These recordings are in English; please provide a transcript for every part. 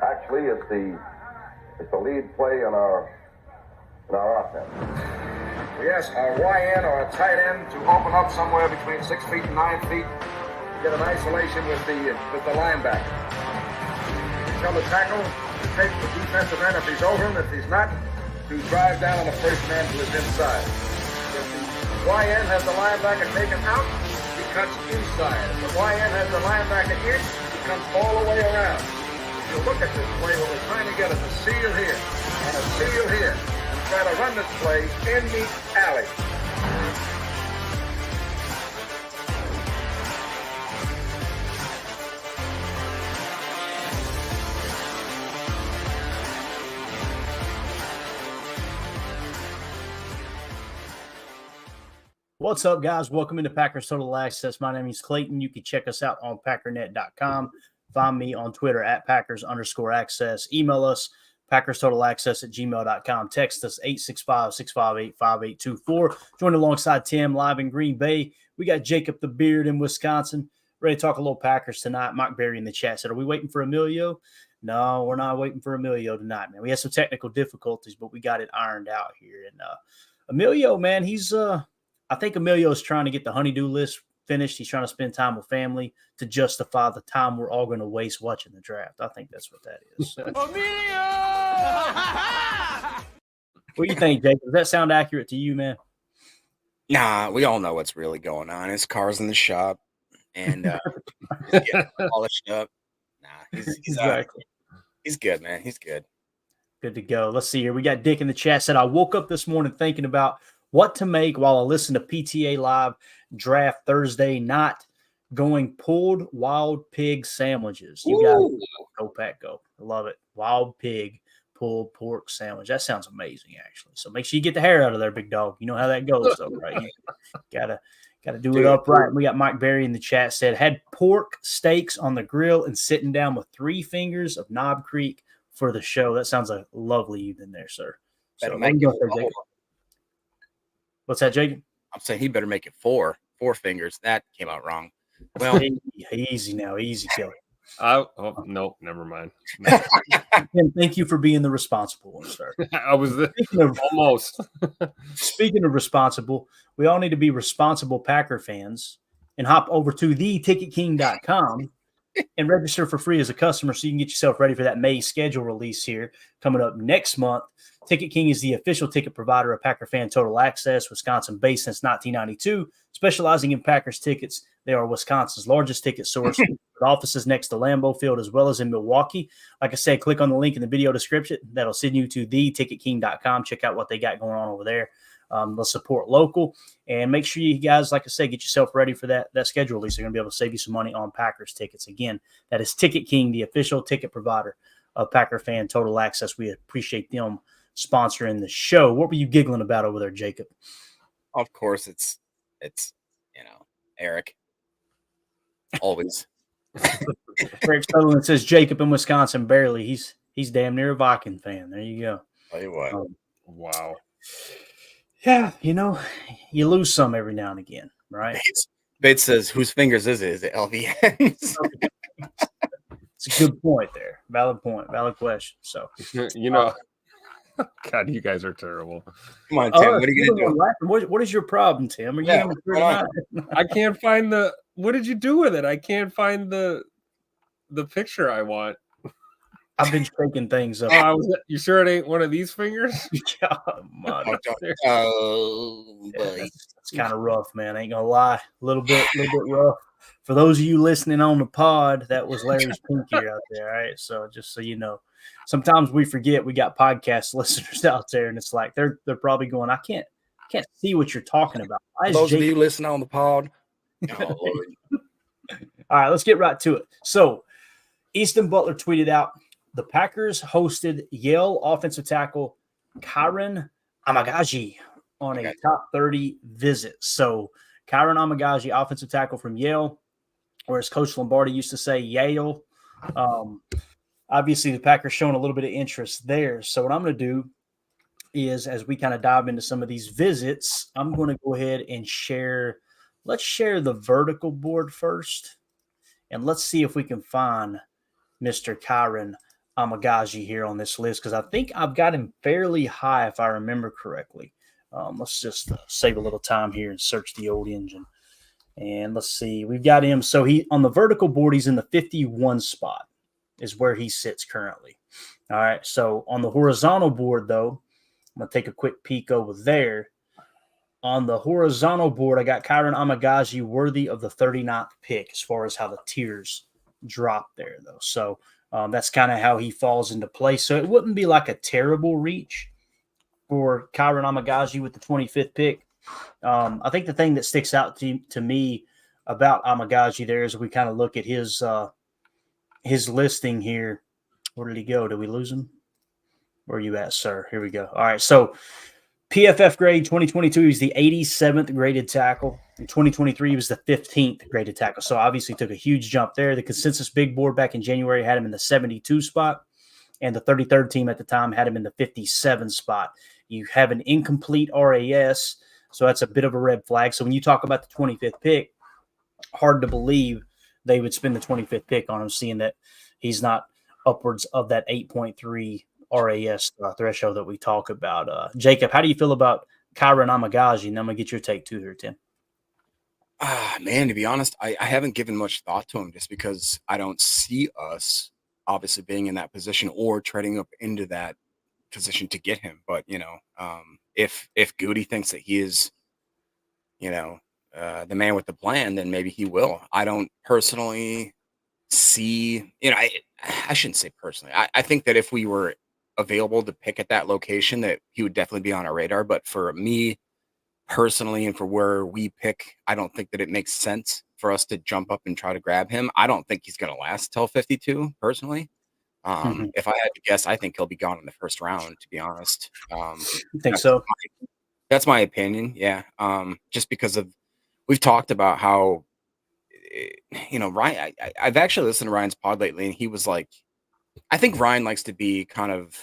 Actually, it's the lead play in our offense. We ask our YN or a tight end to open up somewhere between 6 feet and 9 feet. Get an isolation with the linebacker. Tell the tackle to take the defensive end if he's over him. If he's not, to drive down on the first man to his inside. If the YN has the linebacker taken out, he cuts inside. If the YN has the linebacker in, he comes all the way around. If you look at this play, what we're trying to get is a seal here and a seal here, and try to run this play in the alley. What's up, guys? Welcome into Packers Total Access. My name is Clayton. You can check us out on packernet.com. Find me on Twitter at Packers_access. Email us, PackersTotalAccess@gmail.com. Text us 865-658-5824. Join alongside Tim live in Green Bay. We got Jacob the Beard in Wisconsin. Ready to talk a little Packers tonight. Mike Berry in the chat said, are we waiting for Emilio? No, we're not waiting for Emilio tonight, man. We had some technical difficulties, but we got it ironed out here. And Emilio, man, he's I think Emilio is trying to get the honey-do list finished. He's trying to spend time with family to justify the time we're all going to waste watching the draft. I think that's what that is. Emilio! What do you think, Jake? Does that sound accurate to you, man? Nah, we all know what's really going on. His car's in the shop, and he's getting polished up. Nah, he's good, man. He's good. Good to go. Let's see here. We got Dick in the chat said, I woke up this morning thinking about what to make while I listen to PTA Live Draft Thursday, not going pulled wild pig sandwiches. You guys go, Pack, go. I love it. Wild pig pulled pork sandwich. That sounds amazing, actually. So make sure you get the hair out of there, big dog. You know how that goes, though, right? You gotta do it upright. We got Mike Berry in the chat said, had pork steaks on the grill and sitting down with 3 fingers of Knob Creek for the show. That sounds like a lovely evening there, sir. So what's that, Jacob? I'm saying he better make it 4 fingers. That came out wrong. Well, easy now, easy, Kelly. No, never mind. And thank you for being the responsible one, sir. I was almost. Speaking of responsible, we all need to be responsible Packer fans and hop over to theticketking.com and register for free as a customer so you can get yourself ready for that May schedule release here coming up next month. Ticket King is the official ticket provider of Packer Fan Total Access, Wisconsin-based since 1992, specializing in Packers tickets. They are Wisconsin's largest ticket source with offices next to Lambeau Field as well as in Milwaukee. Like I said, click on the link in the video description. That'll send you to theticketking.com. Check out what they got going on over there. They'll support local. And make sure you guys, like I said, get yourself ready for that schedule release. They're going to be able to save you some money on Packers tickets. Again, that is Ticket King, the official ticket provider of Packer Fan Total Access. We appreciate them sponsoring the show. What were you giggling about over there, Jacob? Of course, it's Eric. Always. Eric Sutherland says Jacob in Wisconsin barely. He's damn near a Viking fan. There you go. Tell you what. Wow. Yeah, you lose some every now and again, right? Bates says, whose fingers is it? Is it LVN's? It's a good point there. Valid point. Valid question. So, God, you guys are terrible. Come on, Tim. What are you going to do? What is your problem, Tim? Are you I can't find what did you do with it? I can't find the picture I want. I've been shaking things up. You sure it ain't one of these fingers? It's kind of rough, man. I ain't gonna lie. A little bit rough. For those of you listening on the pod, that was Larry's pinky out there. All right. So just so you know, sometimes we forget we got podcast listeners out there, and it's like they're probably going, I can't see what you're talking about. Those of you listening on the pod. All right, let's get right to it. So Easton Butler tweeted out, the Packers hosted Yale offensive tackle Kyron Amagaji on a top 30 visit. So Kyron Amagaji, offensive tackle from Yale, or as Coach Lombardi used to say, Yale. Obviously, the Packers showing a little bit of interest there. So what I'm going to do is, as we kind of dive into some of these visits, I'm going to go ahead and share. Let's share the vertical board first, and let's see if we can find Mr. Kyron Amagaji here on this list because I think I've got him fairly high if I remember correctly. Let's just save a little time here and search the old engine. And let's see, we've got him. So he on the vertical board, he's in the 51 spot is where he sits currently. All right. So on the horizontal board, though, I'm going to take a quick peek over there. On the horizontal board, I got Kyron Amagaji worthy of the 39th pick as far as how the tiers drop there, though. So that's kind of how he falls into place. So it wouldn't be like a terrible reach for Kyron Amagaji with the 25th pick. I think the thing that sticks out to me about Amagaji there is we kind of look at his listing here. Where did he go? Did we lose him? Where are you at, sir? Here we go. All right, so PFF grade 2022, he was the 87th graded tackle. In 2023, he was the 15th graded tackle. So obviously took a huge jump there. The consensus big board back in January had him in the 72 spot, and the 33rd team at the time had him in the 57 spot. You have an incomplete RAS, so that's a bit of a red flag. So when you talk about the 25th pick, hard to believe they would spend the 25th pick on him, seeing that he's not upwards of that 8.3 RAS threshold that we talk about. Jacob, how do you feel about Kyron Amagaji? And I'm going to get your take too here, Tim. Man, to be honest, I haven't given much thought to him just because I don't see us obviously being in that position or trading up into that position to get him. But, if Goody thinks that he is, the man with the plan, then maybe he will. I don't personally see, I shouldn't say personally. I think that if we were available to pick at that location, that he would definitely be on our radar. But for me personally, and for where we pick, I don't think that it makes sense for us to jump up and try to grab him. I don't think he's going to last till 52 personally. If I had to guess, I think he'll be gone in the first round, to be honest. You think so? That's my opinion. Yeah. Just because we've talked about how, Ryan, I've actually listened to Ryan's pod lately, and he was like, I think Ryan likes to be kind of,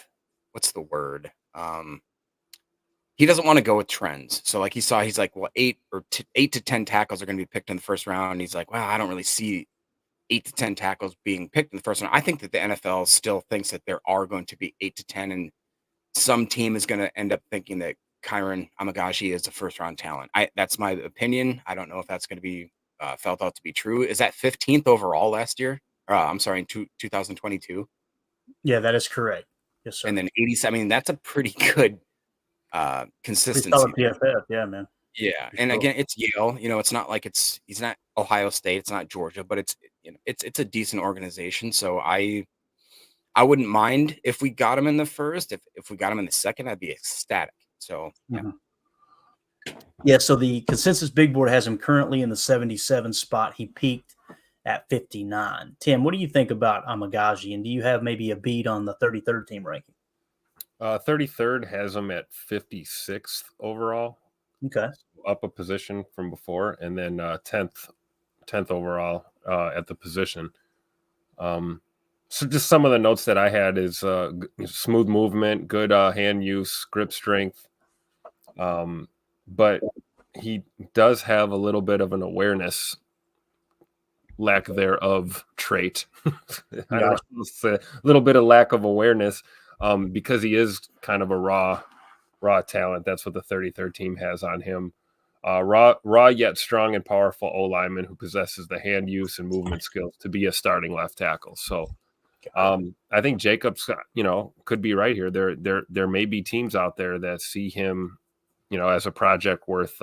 what's the word? He doesn't want to go with trends. So like he's like, well, 8 to 10 tackles are going to be picked in the first round. And he's like, well, I don't really see 8 to 10 tackles being picked in the first round. I think that the NFL still thinks that there are going to be 8 to 10, and some team is going to end up thinking that Kyron Amagaji is a first round talent. That's my opinion. I don't know if that's going to be felt out to be true. Is that 15th overall last year? I'm sorry, in 2022. Yeah, that is correct. Yes, sir. And then 87. I mean, that's a pretty good consistency. PFF, yeah, man. Yeah, and again, it's Yale. It's not like he's not Ohio State. It's not Georgia, but it's a decent organization. So I wouldn't mind if we got him in the first. If we got him in the second, I'd be ecstatic. So yeah. Yeah, so the consensus big board has him currently in the 77 spot. He peaked at 59. Tim, what do you think about Amagaji? And do you have maybe a beat on the 33rd team ranking? 33rd has him at 56th overall. Okay. Up a position from before, and then 10th overall at the position. So just some of the notes that I had is smooth movement, good hand use, grip strength. But he does have a little bit of an awareness lack thereof trait. I don't know, a little bit of lack of awareness because he is kind of a raw talent. That's what the 33rd team has on him. Raw yet strong and powerful O-lineman who possesses the hand use and movement skills to be a starting left tackle. So I think Jacobs, could be right here. There may be teams out there that see him, as a project worth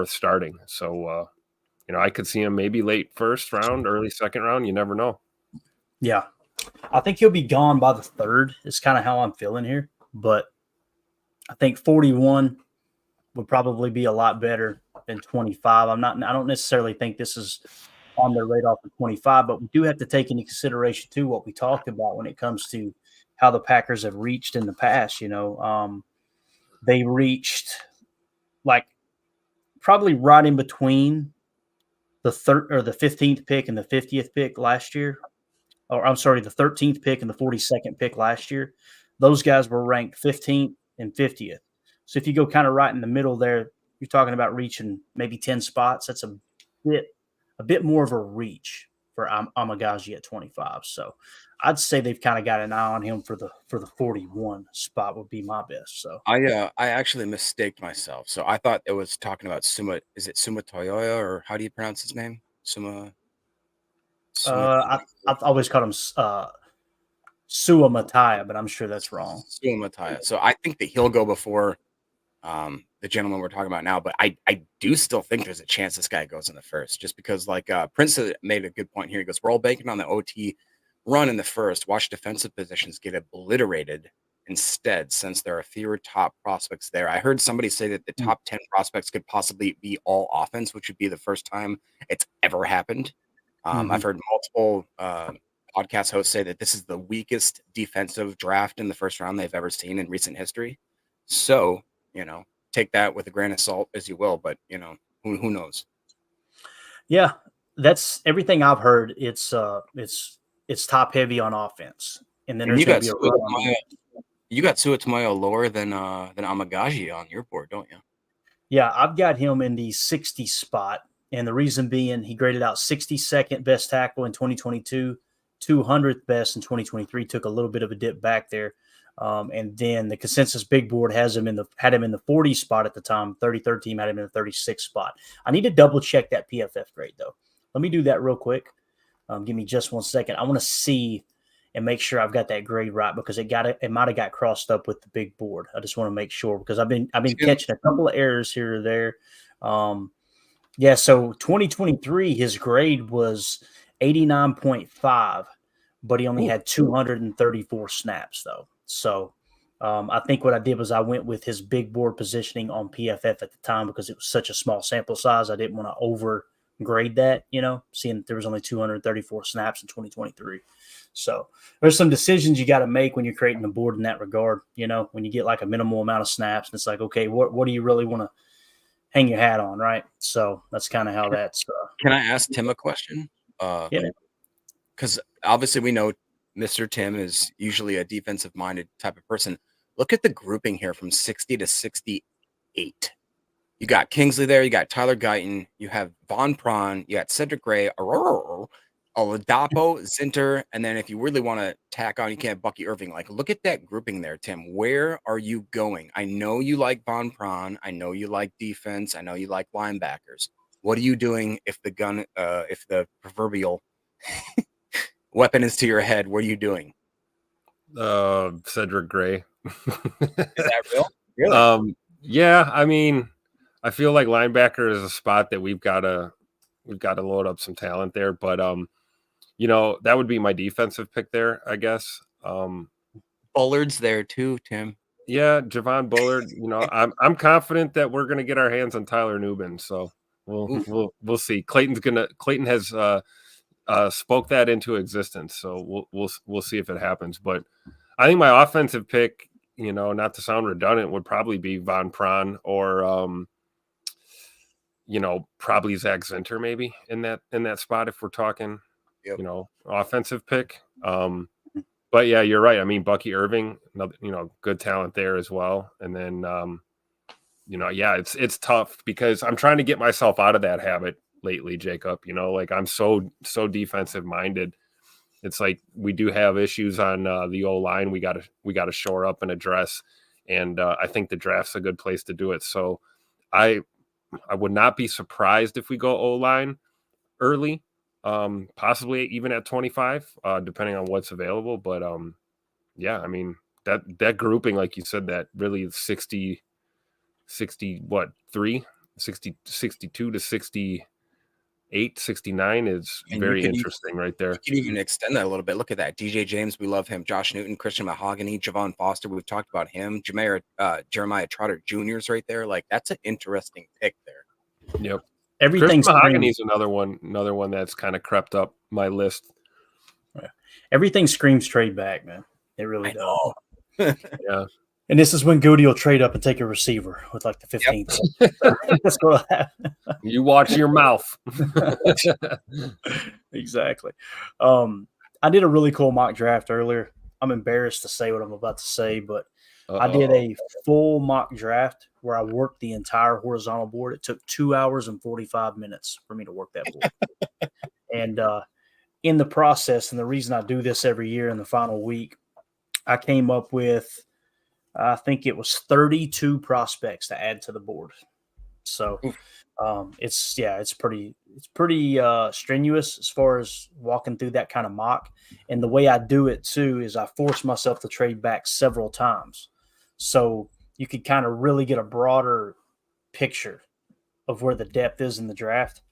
starting. So, I could see him maybe late first round, early second round. You never know. Yeah. I think he'll be gone by the third. It's kind of how I'm feeling here. But I think 41 would probably be a lot better than 25. I don't necessarily think this is on their radar for 25, but we do have to take into consideration too what we talked about when it comes to how the Packers have reached in the past. They reached like probably right in between the 15th pick and the 50th pick last year. Or I'm sorry, the 13th pick and the 42nd pick last year. Those guys were ranked 15th and 50th. So if you go kind of right in the middle there, you're talking about reaching maybe 10 spots. That's a bit more of a reach for Amagaji at 25. So I'd say they've kind of got an eye on him for the 41 spot would be my best. So I actually mistaked myself. So I thought it was talking about Suma. Is it Suma Toyoya, or how do you pronounce his name? Suma. I've always called him Sua Mataya, but I'm sure that's wrong. Suma Mataya. So I think that he'll go before the gentleman we're talking about now. But I do still think there's a chance this guy goes in the first, just because like Prince made a good point here. He goes, we're all banking on the OT run in the first. Watch defensive positions get obliterated instead, since there are fewer top prospects there. I heard somebody say that the top 10 prospects could possibly be all offense, which would be the first time it's ever happened. I've heard multiple podcast hosts say that this is the weakest defensive draft in the first round they've ever seen in recent history. So, take that with a grain of salt as you will, but who knows? Yeah, that's everything I've heard. It's top heavy on offense, and then there's going to be a run. You got Suatomoyo lower than Amagaji on your board, don't you? Yeah, I've got him in the 60 spot, and the reason being he graded out 62nd best tackle in 2022, 200th best in 2023. Took a little bit of a dip back there, and then the consensus big board had him in the 40 spot at the time. 33rd team had him in the 36th spot. I need to double check that PFF grade though. Let me do that real quick. Give me just 1 second. I want to see and make sure I've got that grade right, because it might have got crossed up with the big board. I just want to make sure, because I've been catching a couple of errors here or there. Yeah, so 2023 his grade was 89.5, but he only had 234 snaps though. So I think what I did was I went with his big board positioning on PFF at the time, because it was such a small sample size. I didn't want to overgrade that, seeing that there was only 234 snaps in 2023. So there's some decisions you got to make when you're creating a board in that regard. When you get like a minimal amount of snaps, and it's like, okay, what do you really want to hang your hat on, right? So that's kind of how that's. Can I ask Tim a question? Yeah. Because obviously we know Mr. Tim is usually a defensive-minded type of person. Look at the grouping here from 60 to 68. You got Kingsley there. You got Tyler Guyton. You have Von Prawn. You got Cedric Gray, Oladapo, Zinter, and then if you really want to tack on, you can have Bucky Irving. Like, look at that grouping there, Tim. Where are you going? I know you like Von Prawn. I know you like defense. I know you like linebackers. What are you doing if the proverbial weapon is to your head? What are you doing? Cedric Gray. Is that real? Really? Yeah. I mean, I feel like linebacker is a spot that we've got to load up some talent there, but that would be my defensive pick there, I guess. Bullard's there too, Tim. Yeah, Javon Bullard. I'm confident that we're gonna get our hands on Tyler Nubin, so we'll see. Clayton has spoke that into existence, so we'll see if it happens. But I think my offensive pick, not to sound redundant, would probably be Von Prawn or probably Zach Zinter maybe in that spot if we're talking, offensive pick. But yeah, you're right. I mean, Bucky Irving, good talent there as well. And then, it's tough because I'm trying to get myself out of that habit lately, Jacob. Like I'm so defensive minded. It's like we do have issues on the O-line. We got to shore up and address. And I think the draft's a good place to do it. So I would not be surprised if we go O-line early, possibly even at 25, depending on what's available. But yeah, I mean that grouping, like you said, that really 62 to 68, 69 is very interesting right there. You can even extend that a little bit. Look at that. DJ James, we love him. Josh Newton, Christian Mahogany, Javon Foster, we've talked about him. Jeremiah Trotter Jr.'s right there. Like, that's an interesting pick there. Yep. Everything's Mahogany is another one that's kind of crept up my list. Everything screams trade back, man. It really does. Yeah. And this is when Goody will trade up and take a receiver with like the 15th. Yep. That's what happen. You watch your mouth. Exactly. I did a really cool mock draft earlier. I'm embarrassed to say what I'm about to say, but I did a full mock draft where I worked the entire horizontal board. It took 2 hours and 45 minutes for me to work that board. And in the process, and the reason I do this every year in the final week, I came up with, I think it was 32 prospects to add to the board. So it's pretty strenuous as far as walking through that kind of mock. And the way I do it too is I force myself to trade back several times, so you could kind of really get a broader picture of where the depth is in the draft.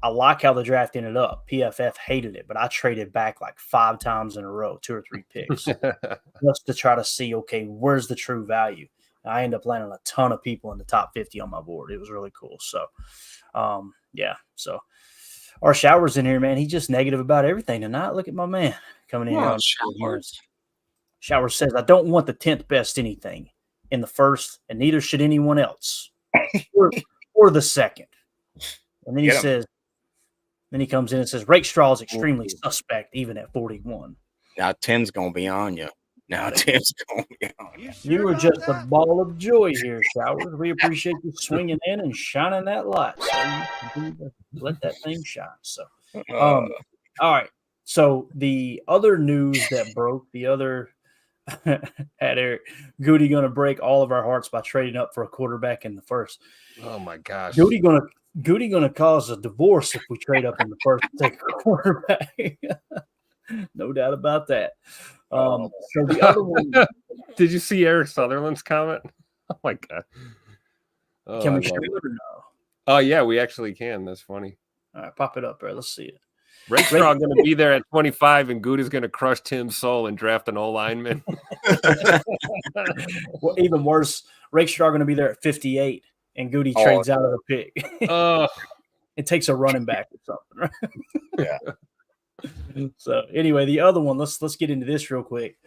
I like how the draft ended up. PFF hated it, but I traded back like 5 times in a row, 2 or 3 picks, just to try to see, okay, where's the true value? And I ended up landing a ton of people in the top 50 on my board. It was really cool. So, So our Showers in here, man, he's just negative about everything tonight. Look at my man coming in. Oh, Here Showers says, I don't want the 10th best anything in the first, and neither should anyone else, or the second. And then he says, then he comes in and says, Rakestraw is extremely suspect, even at 41. Now Tim's gonna be on you. You are just a ball of joy here, Showers. We appreciate you swinging in and shining that light. So you continue to let that thing shine. So, all right. So the other news that broke, the other had Eric Goody going to break all of our hearts by trading up for a quarterback in the first. Oh my gosh. Goody going to cause a divorce if we trade up in the first to take a quarterback. No doubt about that. So the other one. Did you see Eric Sutherland's comment? Oh my god. Can we show it or no? Oh yeah, we actually can. That's funny. All right, pop it up there. Let's see it. Rakestraw going to be there at 25, and Goody's going to crush Tim's soul and draft an O-lineman. Well, even worse, Rakestraw going to be there at 58, and Goody trades out of the pick. It takes a running back or something, right? Yeah. So anyway, the other one, let's get into this real quick.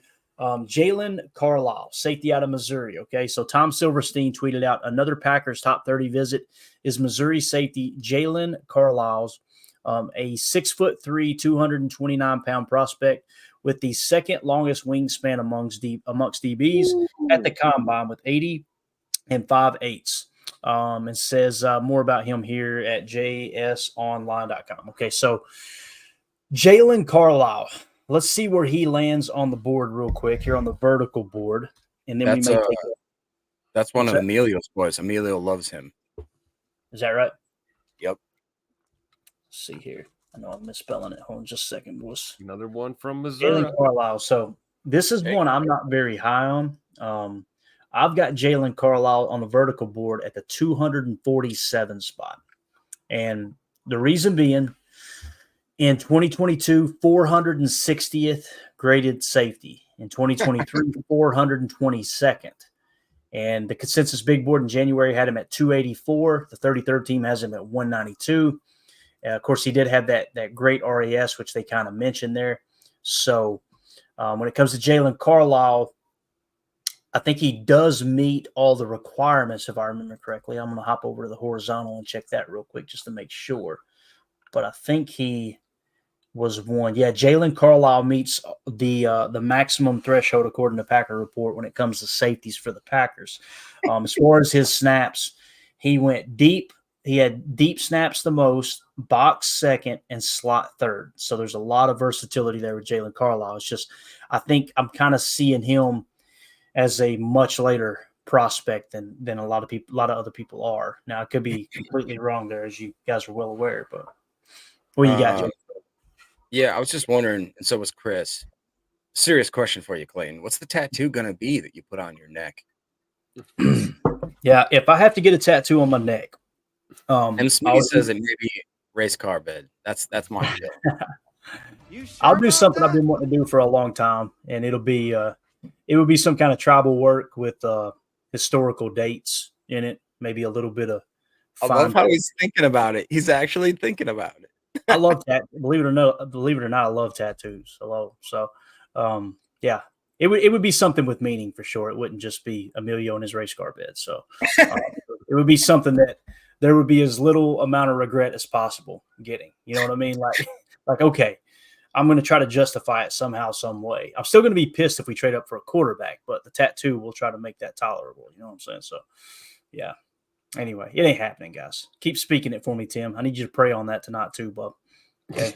Jalen Carlisle, safety out of Missouri. Okay, so Tom Silverstein tweeted out another Packers top 30 visit is Missouri safety Jalen Carlisle's, a 6'3", 229-pound prospect with the second longest wingspan amongst DBs at the combine with 80 and 5/8. And says more about him here at jsonline.com. Okay, so Jalen Carlisle. Let's see where he lands on the board real quick here on the vertical board, and then that's one of Emilio's boys. Emilio loves him. Is that right? Yep. Let's see here. I know I'm misspelling it. Hold on just a second, boys. Another one from Missouri. Jalen Carlisle. So this is one I'm not very high on. I've got Jalen Carlisle on the vertical board at the 247 spot, and the reason being, in 2022, 460th graded safety. In 2023, 422nd. And the consensus big board in January had him at 284. The 33rd team has him at 192. Of course, he did have that great RAS, which they kind of mentioned there. So when it comes to Jalen Carlisle, I think he does meet all the requirements, if I remember correctly. I'm going to hop over to the horizontal and check that real quick just to make sure. But I think he was one. Yeah, Jalen Carlisle meets the maximum threshold according to Packer Report when it comes to safeties for the Packers. As far as his snaps, he went deep. He had deep snaps the most, box second, and slot third. So there's a lot of versatility there with Jalen Carlisle. It's just I think I'm kind of seeing him as a much later prospect than a lot of other people are. Now I could be completely wrong there, as you guys are well aware, but what you got, Jalen? Yeah, I was just wondering, and so was Chris. Serious question for you, Clayton. What's the tattoo going to be that you put on your neck? Yeah, if I have to get a tattoo on my neck. And Smitty says it may be race car bed. That's my deal. I'll do something I've been wanting to do for a long time, and it would be some kind of tribal work with historical dates in it, maybe a little bit of I love how he's thinking about it. He's actually thinking about it. I love that. Believe it or not, I love tattoos. So, yeah, it would be something with meaning for sure. It wouldn't just be Emilio in his race car bed. So, it would be something that there would be as little amount of regret as possible getting. You know what I mean? Like okay, I'm going to try to justify it somehow, some way. I'm still going to be pissed if we trade up for a quarterback, but the tattoo will try to make that tolerable. You know what I'm saying? So, yeah. Anyway, it ain't happening, guys. Keep speaking it for me, Tim. I need you to pray on that tonight too, bub. Okay,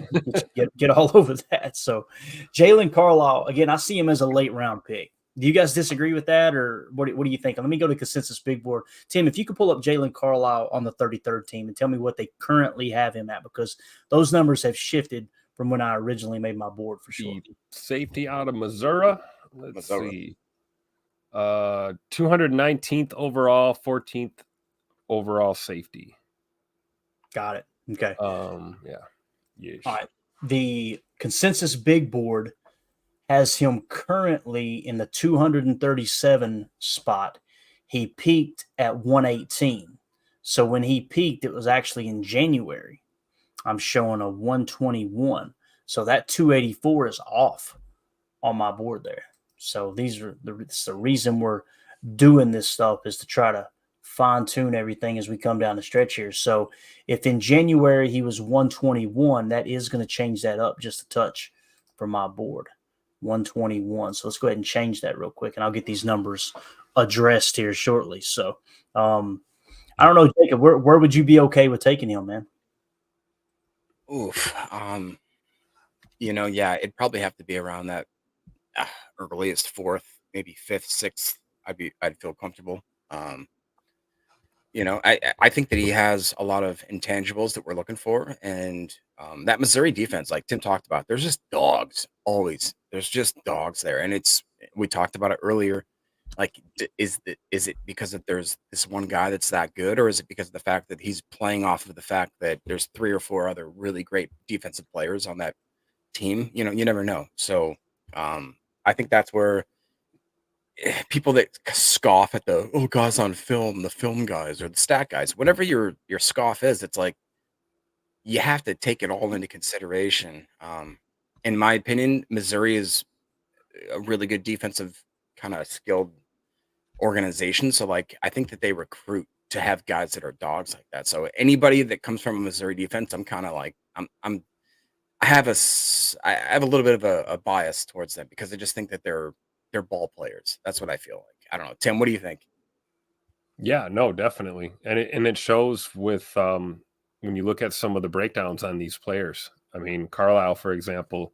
get all over that. So, Jalen Carlisle again. I see him as a late round pick. Do you guys disagree with that, or what do you think? Let me go to consensus big board. Tim, if you could pull up Jalen Carlisle on the 33rd team and tell me what they currently have him at, because those numbers have shifted from when I originally made my board for sure. The safety out of Missouri. Let's see. 219th overall, 14th overall safety. Got it. Okay. Yeah. Yeesh. All right. The consensus big board has him currently in the 237 spot. He peaked at 118. So when he peaked, it was actually in January. I'm showing a 121. So that 284 is off on my board there. So these are the reason we're doing this stuff is to try to fine tune everything as we come down the stretch here. So if in January he was 121, that is going to change that up just a touch for my board. 121. So let's go ahead and change that real quick, and I'll get these numbers addressed here shortly. So I don't know, Jacob, where would you be okay with taking him, man? Oof. Yeah, it'd probably have to be around that earliest fourth, maybe fifth, sixth. I'd feel comfortable. I think that he has a lot of intangibles that we're looking for, and that Missouri defense, like Tim talked about, there's just dogs always. There's just dogs there, and we talked about it earlier. Like, is it because that there's this one guy that's that good, or is it because of the fact that he's playing off of the fact that there's 3 or 4 other really great defensive players on that team? You never know. So I think that's where people that scoff at the guys on film, the film guys or the stat guys, whatever your scoff is, it's like you have to take it all into consideration. In my opinion, Missouri is a really good defensive kind of skilled organization. So like I think that they recruit to have guys that are dogs like that. So anybody that comes from a Missouri defense, I'm kind of like I have a little bit of a bias towards them because I just think that they're ball players. That's what I feel like. I don't know. Tim, what do you think? Yeah, no, definitely. And it shows with when you look at some of the breakdowns on these players. I mean, Carlisle, for example,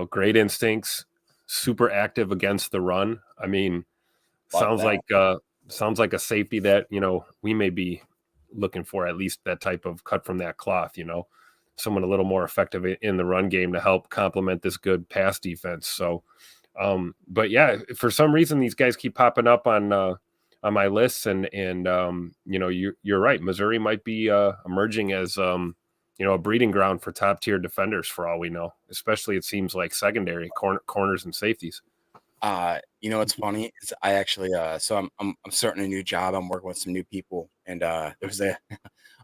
great instincts, super active against the run. I mean, sounds like a safety that, we may be looking for, at least that type of cut from that cloth, someone a little more effective in the run game to help complement this good pass defense. So, but yeah, for some reason, these guys keep popping up on my lists, and you're right. Missouri might be emerging as a breeding ground for top tier defenders for all we know. Especially, it seems like secondary corners and safeties. What's funny is I actually so I'm starting a new job. I'm working with some new people, and there's a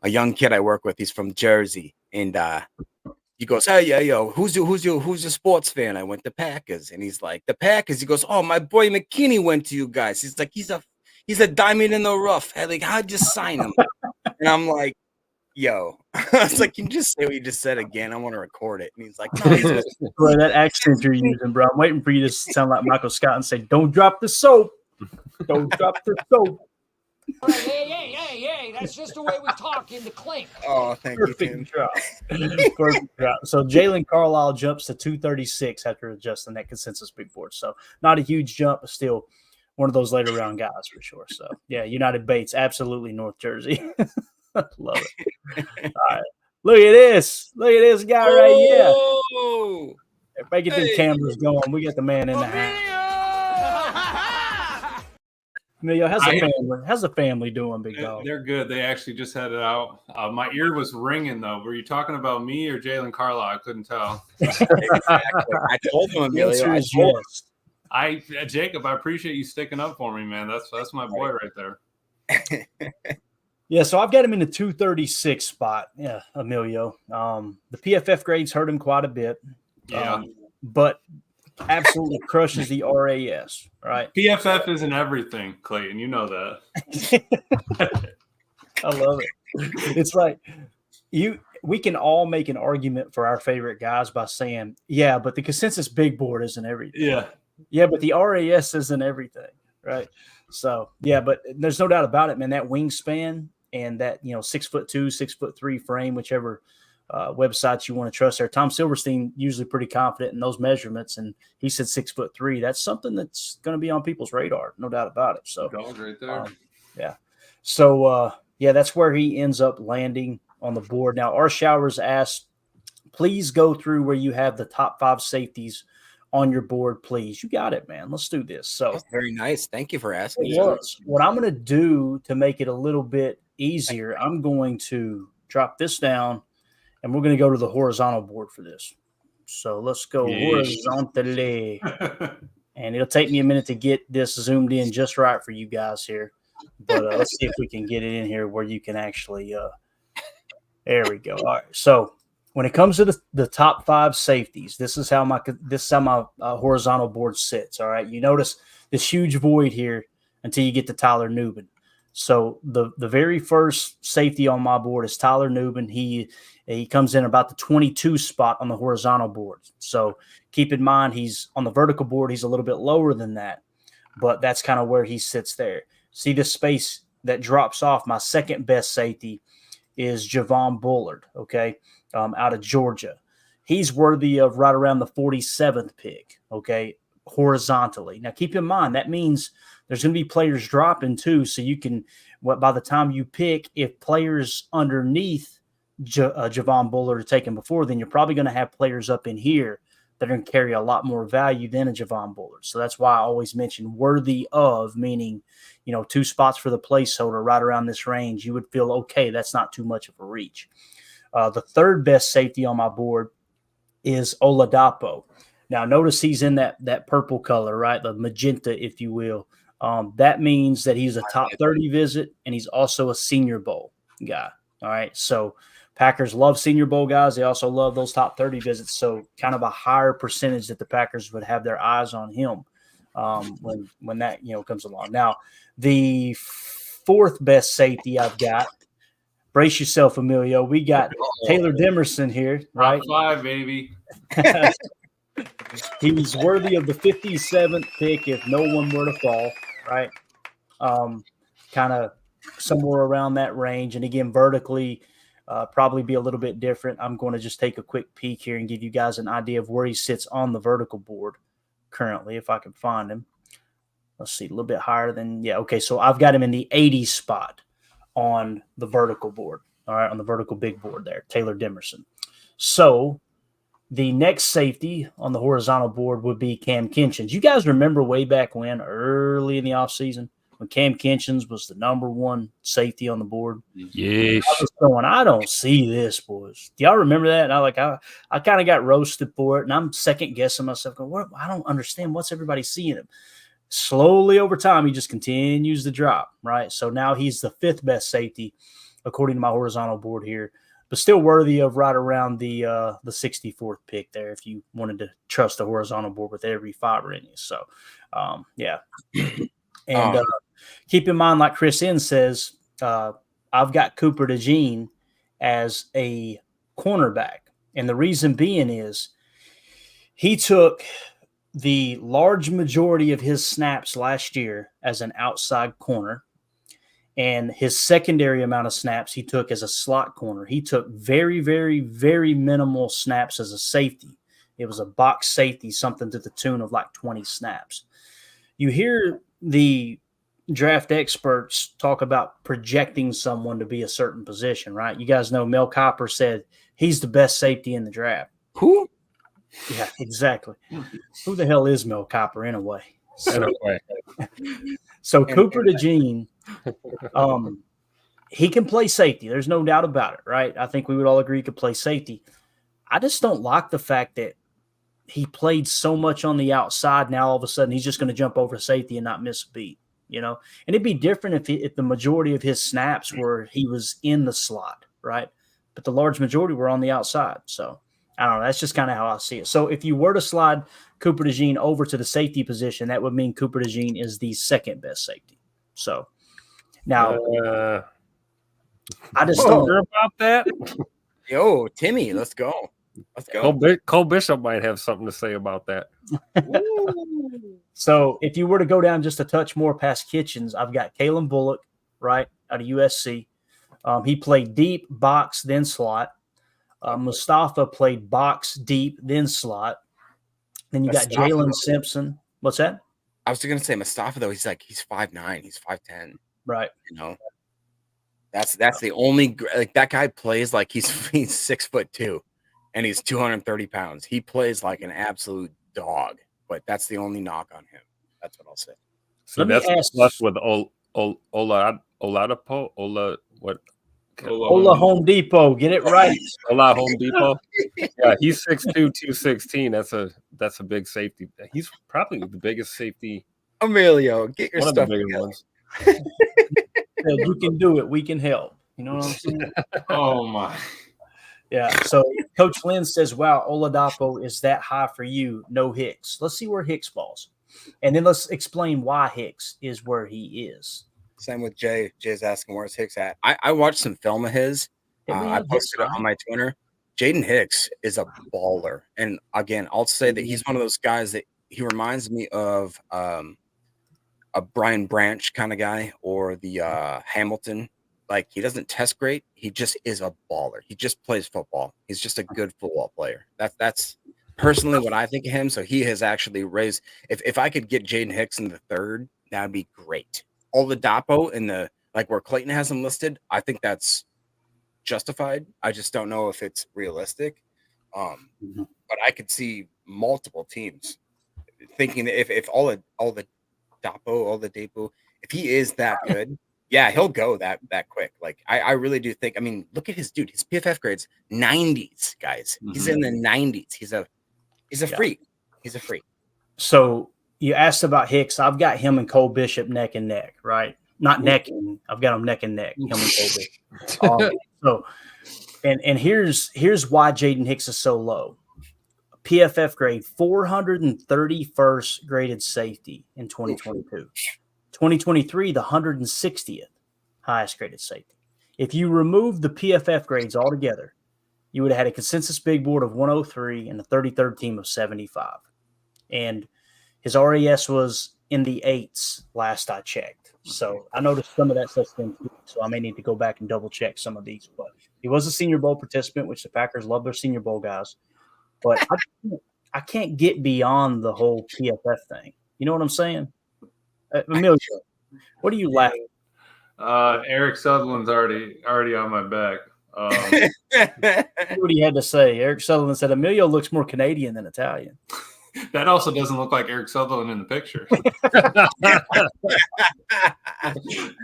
young kid I work with. He's from Jersey, and he goes, "Hey, yeah, yo, who's your sports fan?" I went to Packers, and he's like, "The Packers." He goes, "Oh, my boy McKinney went to you guys." He's like, he's a diamond in the rough. Hey, like, how'd you sign him? And I'm like, yo, I was like, "Can you just say what you just said again? I want to record it." And he's like, "No, he's Bro, that accent you're using, bro. I'm waiting for you to sound like Michael Scott and say, "Don't drop the soap. Don't drop the soap." Hey, that's just the way we talk in the clink. Oh, thank you, Tim. Drop. Perfect drop. So Jalen Carlisle jumps to 236 after adjusting that consensus big board. So not a huge jump, but still one of those later round guys for sure. So yeah, United Bates, absolutely North Jersey. Love it. All right. Look at this. Look at this guy right here. Everybody get the cameras going. We got the man in the house. Emilio, how's the family doing, big dog? They're good. They actually just had it out. My ear was ringing, though. Were you talking about me or Jalen Carlisle? I couldn't tell. Exactly. I told him, Emilio. Jacob, I appreciate you sticking up for me, man. That's my boy right there. Yeah, so I've got him in the 236 spot. Yeah, Emilio. The PFF grades hurt him quite a bit. Yeah. But absolutely crushes the RAS, right? PFF isn't everything, Clayton. You know that. I love it. It's like we can all make an argument for our favorite guys by saying, yeah, but the consensus big board isn't everything. Yeah. Yeah, but the RAS isn't everything, right? So, yeah, but there's no doubt about it, man. That wingspan and that, 6'2", 6'3" frame, whichever websites you want to trust there. Tom Silverstein usually pretty confident in those measurements, and he said 6'3". That's something that's going to be on people's radar, no doubt about it. So, Dog right there. yeah. So, that's where he ends up landing on the board. Now, our Showers asked, please go through where you have the top 5 safeties on your board, please. You got it, man. Let's do this. So That's very nice. Thank you for asking. what I'm going to do to make it a little bit easier, I'm going to drop this down, and we're going to go to the horizontal board for this. So let's go horizontally. And it'll take me a minute to get this zoomed in just right for you guys here. But let's see if we can get it in here where you can actually there we go. All right. So when it comes to the top 5 safeties, this is how my horizontal board sits. All right. You notice this huge void here until you get to Tyler Nubin. So the very first safety on my board is Tyler Nubin. He comes in about the 22 spot on the horizontal board. So keep in mind, he's on the vertical board. He's a little bit lower than that, but that's kind of where he sits there. See this space that drops off. My second best safety is Javon Bullard, okay, out of Georgia. He's worthy of right around the 47th pick, okay, horizontally. Now, keep in mind, that means there's going to be players dropping too, so you can, by the time you pick, if players underneath Javon Bullard are taken before, then you're probably going to have players up in here that are going to carry a lot more value than a Javon Bullard. So that's why I always mention worthy of, meaning, 2 spots for the placeholder right around this range. You would feel, okay, that's not too much of a reach. The third best safety on my board is Oladapo. Now, notice he's in that purple color, right? The magenta, if you will. That means that he's a top 30 visit, and he's also a Senior Bowl guy. All right. So Packers love Senior Bowl guys. They also love those top 30 visits. So kind of a higher percentage that the Packers would have their eyes on him when that, comes along. Now, the fourth best safety I've got, brace yourself, Emilio. We got Taylor Demerson here, right? Top 5, baby. He's worthy of the 57th pick if no one were to fall, right? Kind of somewhere around that range. And again, vertically, probably be a little bit different. I'm going to just take a quick peek here and give you guys an idea of where he sits on the vertical board currently, if I can find him. Let's see, a little bit higher than, okay, so I've got him in the 80 spot on the vertical board, all right, on the vertical big board there, Taylor Demerson. So the next safety on the horizontal board would be Cam Kinchins. You guys remember way back when, early in the offseason, when Cam Kinchins was the number 1 safety on the board? Yes. I was going, I don't see this, boys. Do y'all remember that? And I kind of got roasted for it, and I'm second guessing myself, going, what? I don't understand. What's everybody seeing him? Slowly over time, he just continues to drop, right? So now he's the 5th best safety, according to my horizontal board here, but still worthy of right around the 64th pick there if you wanted to trust the horizontal board with every fiber in you. So, yeah. And keep in mind, like Chris N says, I've got Cooper DeJean as a cornerback. And the reason being is he took the large majority of his snaps last year as an outside corner, and his secondary amount of snaps he took as a slot corner. He took very, very, very minimal snaps as a safety. It was a box safety, something to the tune of like 20 snaps. You hear the draft experts talk about projecting someone to be a certain position, right? You guys know Mel Kiper said he's the best safety in the draft. Who? Yeah, exactly. Who the hell is Mel Kiper anyway? So Cooper DeJean, he can play safety. There's no doubt about it, right? I think we would all agree he could play safety. I just don't like the fact that he played so much on the outside. Now all of a sudden he's just going to jump over safety and not miss a beat, And it'd be different if the majority of his snaps were he was in the slot, right? But the large majority were on the outside. So I don't know. That's just kind of how I see it. So if you were to slide Cooper DeJean over to the safety position, that would mean Cooper DeJean is the 2nd best safety. So now I just don't hear about that. Yo, Timmy, let's go. Let's go. Cole Bishop might have something to say about that. So if you were to go down just a touch more past Kitchens, I've got Kalen Bullock, right, out of USC. He played deep, box, then slot. Mustafa played box, deep, then slot. Then you got Mustafa, Jalen though. Simpson. What's that? I was going to say Mustafa, though. He's 5'9", he's 5'10". Right. You know, that's the only like that guy plays like he's 6'2", and he's 230 pounds. He plays like an absolute dog. But that's the only knock on him. That's what I'll say. See, that's the plus with Oladapo. Ola Home Depot. Get it right. Ola Home Depot. Yeah, he's 6'2", 216. That's a big safety. He's probably the biggest safety. Emilio, get your one stuff of the bigger together. ones. You can do it. We can help. You know what I'm saying? Oh my. Yeah. So Coach Lynn says, wow, Oladapo is that high for you. No Hicks. Let's see where Hicks falls. And then let's explain why Hicks is where he is. Same with Jay. Jay's asking where's Hicks at. I watched some film of his. I posted it on my Twitter. Jaden Hicks is a baller. And again, I'll say that he's one of those guys that he reminds me of a Brian Branch kind of guy, or the Hamilton. Like, he doesn't test great. He just is a baller. He just plays football. He's just a good football player. That's personally what I think of him. So he has actually raised. If I could get Jaden Hicks in the third, that'd be great. Oladapo in the where Clayton has him listed, I think that's justified. I just don't know if it's realistic. But I could see multiple teams thinking that if Oladapo, if he is that good, yeah, he'll go that quick. Like, I really do think. I mean, look at his dude. His PFF grades 90s, guys. He's in the 90s. He's a freak. He's a freak. So you asked about Hicks. I've got him and Cole Bishop neck and neck, right? Not necking. I've got them neck and neck. Him and Cole Bishop. So, and here's why Jaden Hicks is so low. PFF grade 431st graded safety in 2022. 2023, the 160th highest graded safety. If you remove the PFF grades altogether, you would have had a consensus big board of 103 and a 33rd team of 75. And his RAS was in the 8s last I checked. So I noticed some of that stuff's been too. So I may need to go back and double check some of these. But he was a Senior Bowl participant, which the Packers love their Senior Bowl guys. But I can't get beyond the whole PFF thing. You know what I'm saying? Emilio, what are you laughing? Eric Sutherland's already on my back. What he had to say. Eric Sutherland said Emilio looks more Canadian than Italian. That also doesn't look like Eric Sutherland in the picture.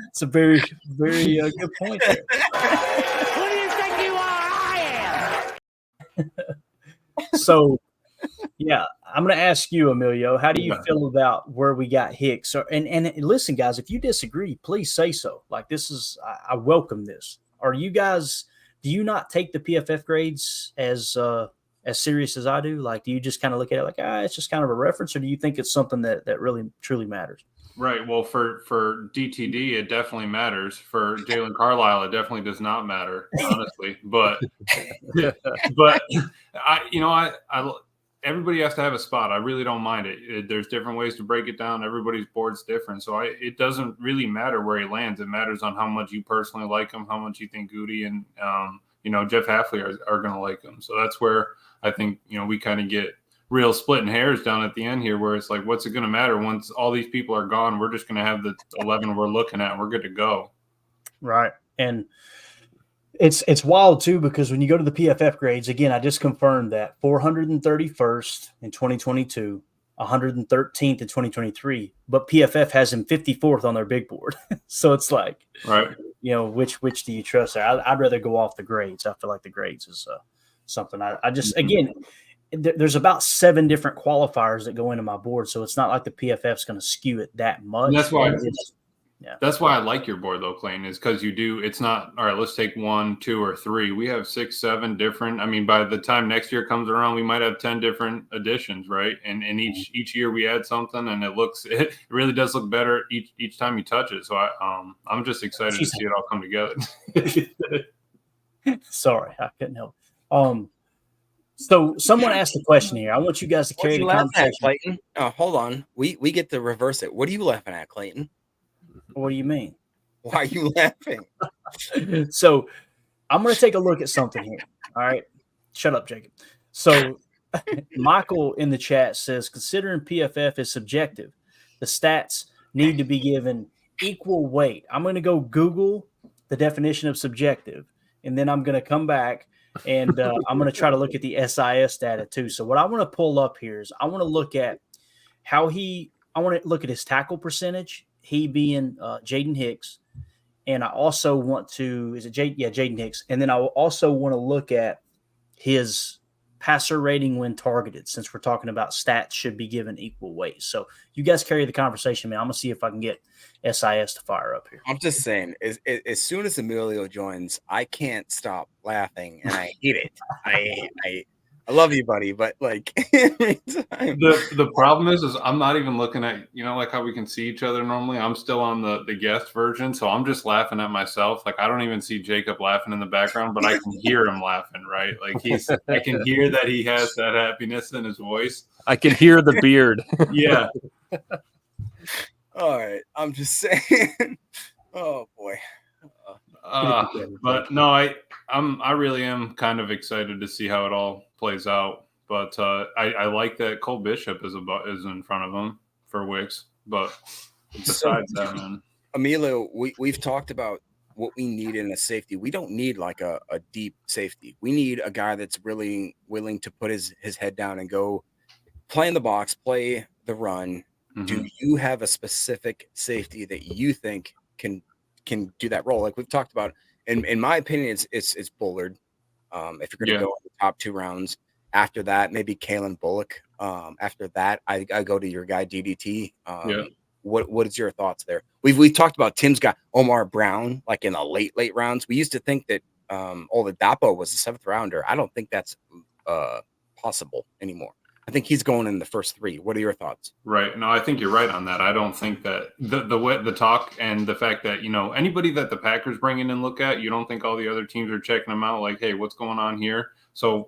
It's a very, very good point there. Who do you think you are? I am. So, yeah, I'm going to ask you, Emilio, how do you feel about where we got Hicks? And listen, guys, if you disagree, please say so. Like, this is, I welcome this. Are you guys, do you not take the PFF grades as serious as I do? Like, do you just kind of look at it like, it's just kind of a reference, or do you think it's something that really, truly matters? Right. Well, for DTD, it definitely matters. For Jalen Carlisle, it definitely does not matter, honestly. But I everybody has to have a spot. I really don't mind it. There's different ways to break it down. Everybody's board's different. So it doesn't really matter where he lands. It matters on how much you personally like him, how much you think Goody and, Jeff Hafley are going to like him. So that's where I think, we kind of get real splitting hairs down at the end here, where it's like, what's it going to matter once all these people are gone? We're just going to have the 11 we're looking at. And we're good to go. Right. And it's wild too, because when you go to the PFF grades, again, I just confirmed that 431st in 2022, 113th in 2023, but PFF has him 54th on their big board. So it's like, right. Which do you trust there? I'd rather go off the grades. I feel like the grades is something I just, again, there's about 7 different qualifiers that go into my board. So it's not like the PFF is going to skew it that much. And that's why that's why I like your board though, Clayton, is because it's not, all right, let's take 1, 2, or 3. We have 6, 7 different. I mean, by the time next year comes around, we might have 10 different additions, right? And each year we add something, and it really does look better each time you touch it. So I'm just excited to see it all come together. Sorry, I couldn't help. So someone asked a question here. I want you guys to carry the conversation. Clayton? Oh, hold on. We get to reverse it. What are you laughing at, Clayton? What do you mean? Why are you laughing? So I'm going to take a look at something here. All right. Shut up, Jacob. So Michael in the chat says, considering PFF is subjective, the stats need to be given equal weight. I'm going to go Google the definition of subjective, and then I'm going to come back and I'm going to try to look at the SIS data too. So what I want to pull up here is I want to look at I want to look at his tackle percentage, he being Jaden Hicks. And I also want to, Jaden Hicks. And then I also want to look at his passer rating when targeted, since we're talking about stats should be given equal weight. So you guys carry the conversation, man. I'm going to see if I can get SIS to fire up here. I'm just saying, as soon as Emilio joins, I can't stop laughing, and I hate it. I love you, buddy, but like every time. The problem is I'm not even looking at, like how we can see each other normally. I'm still on the guest version, so I'm just laughing at myself. Like I don't even see Jacob laughing in the background, but I can hear him laughing, right? Like I can hear that he has that happiness in his voice. I can hear the beard. Yeah. All right, I'm just saying. Oh boy. But no, I really am kind of excited to see how it all plays out. But I like that Cole Bishop is in front of him for Wicks. But besides that, man, Emilio, we've talked about what we need in a safety. We don't need like a deep safety. We need a guy that's really willing to put his head down and go play in the box, play the run. Mm-hmm. Do you have a specific safety that you think can do that role? Like we've talked about, in my opinion, it's Bullard. If you're going to go in the top 2 rounds, after that, maybe Kalen Bullock. After that, I go to your guy DDT. What is your thoughts there? We've talked about Tim's got Omar Brown, like in the late rounds. We used to think that Oladapo was a 7th rounder. I don't think that's possible anymore. I think he's going in the first 3. What are your thoughts? Right. No, I think you're right on that. I don't think that the talk and the fact that, anybody that the Packers bring in and look at, you don't think all the other teams are checking them out like, hey, what's going on here? So,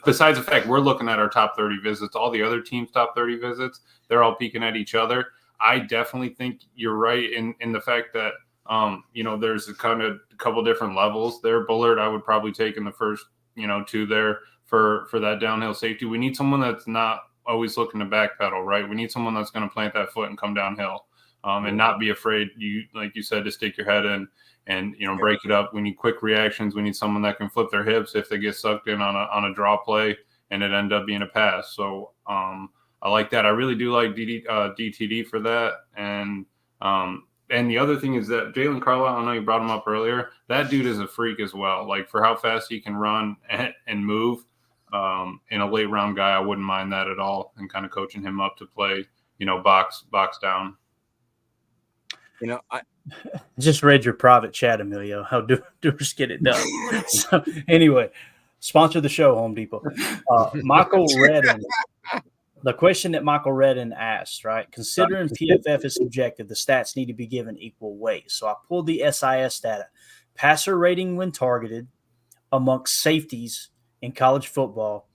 besides the fact we're looking at our top 30 visits, all the other teams' top 30 visits, they're all peeking at each other. I definitely think you're right in the fact that, there's a couple different levels there. Bullard, I would probably take in the first, 2 there. For that downhill safety. We need someone that's not always looking to backpedal, right? We need someone that's going to plant that foot and come downhill and not be afraid, like you said, to stick your head in and break it up. We need quick reactions. We need someone that can flip their hips if they get sucked in on a draw play and it end up being a pass. So I like that. I really do like DTD for that. And the other thing is that Jalen Carlisle, I know you brought him up earlier, that dude is a freak as well. Like for how fast he can run and move. In a late round guy, I wouldn't mind that at all, and kind of coaching him up to play, box down. I just read your private chat, Emilio. How doers get it done. So anyway, sponsor the show, Home Depot. Michael Redden. The question that Michael Redden asked, right? Considering PFF is subjective, the stats need to be given equal weight. So I pulled the SIS data. Passer rating when targeted amongst safeties in college football.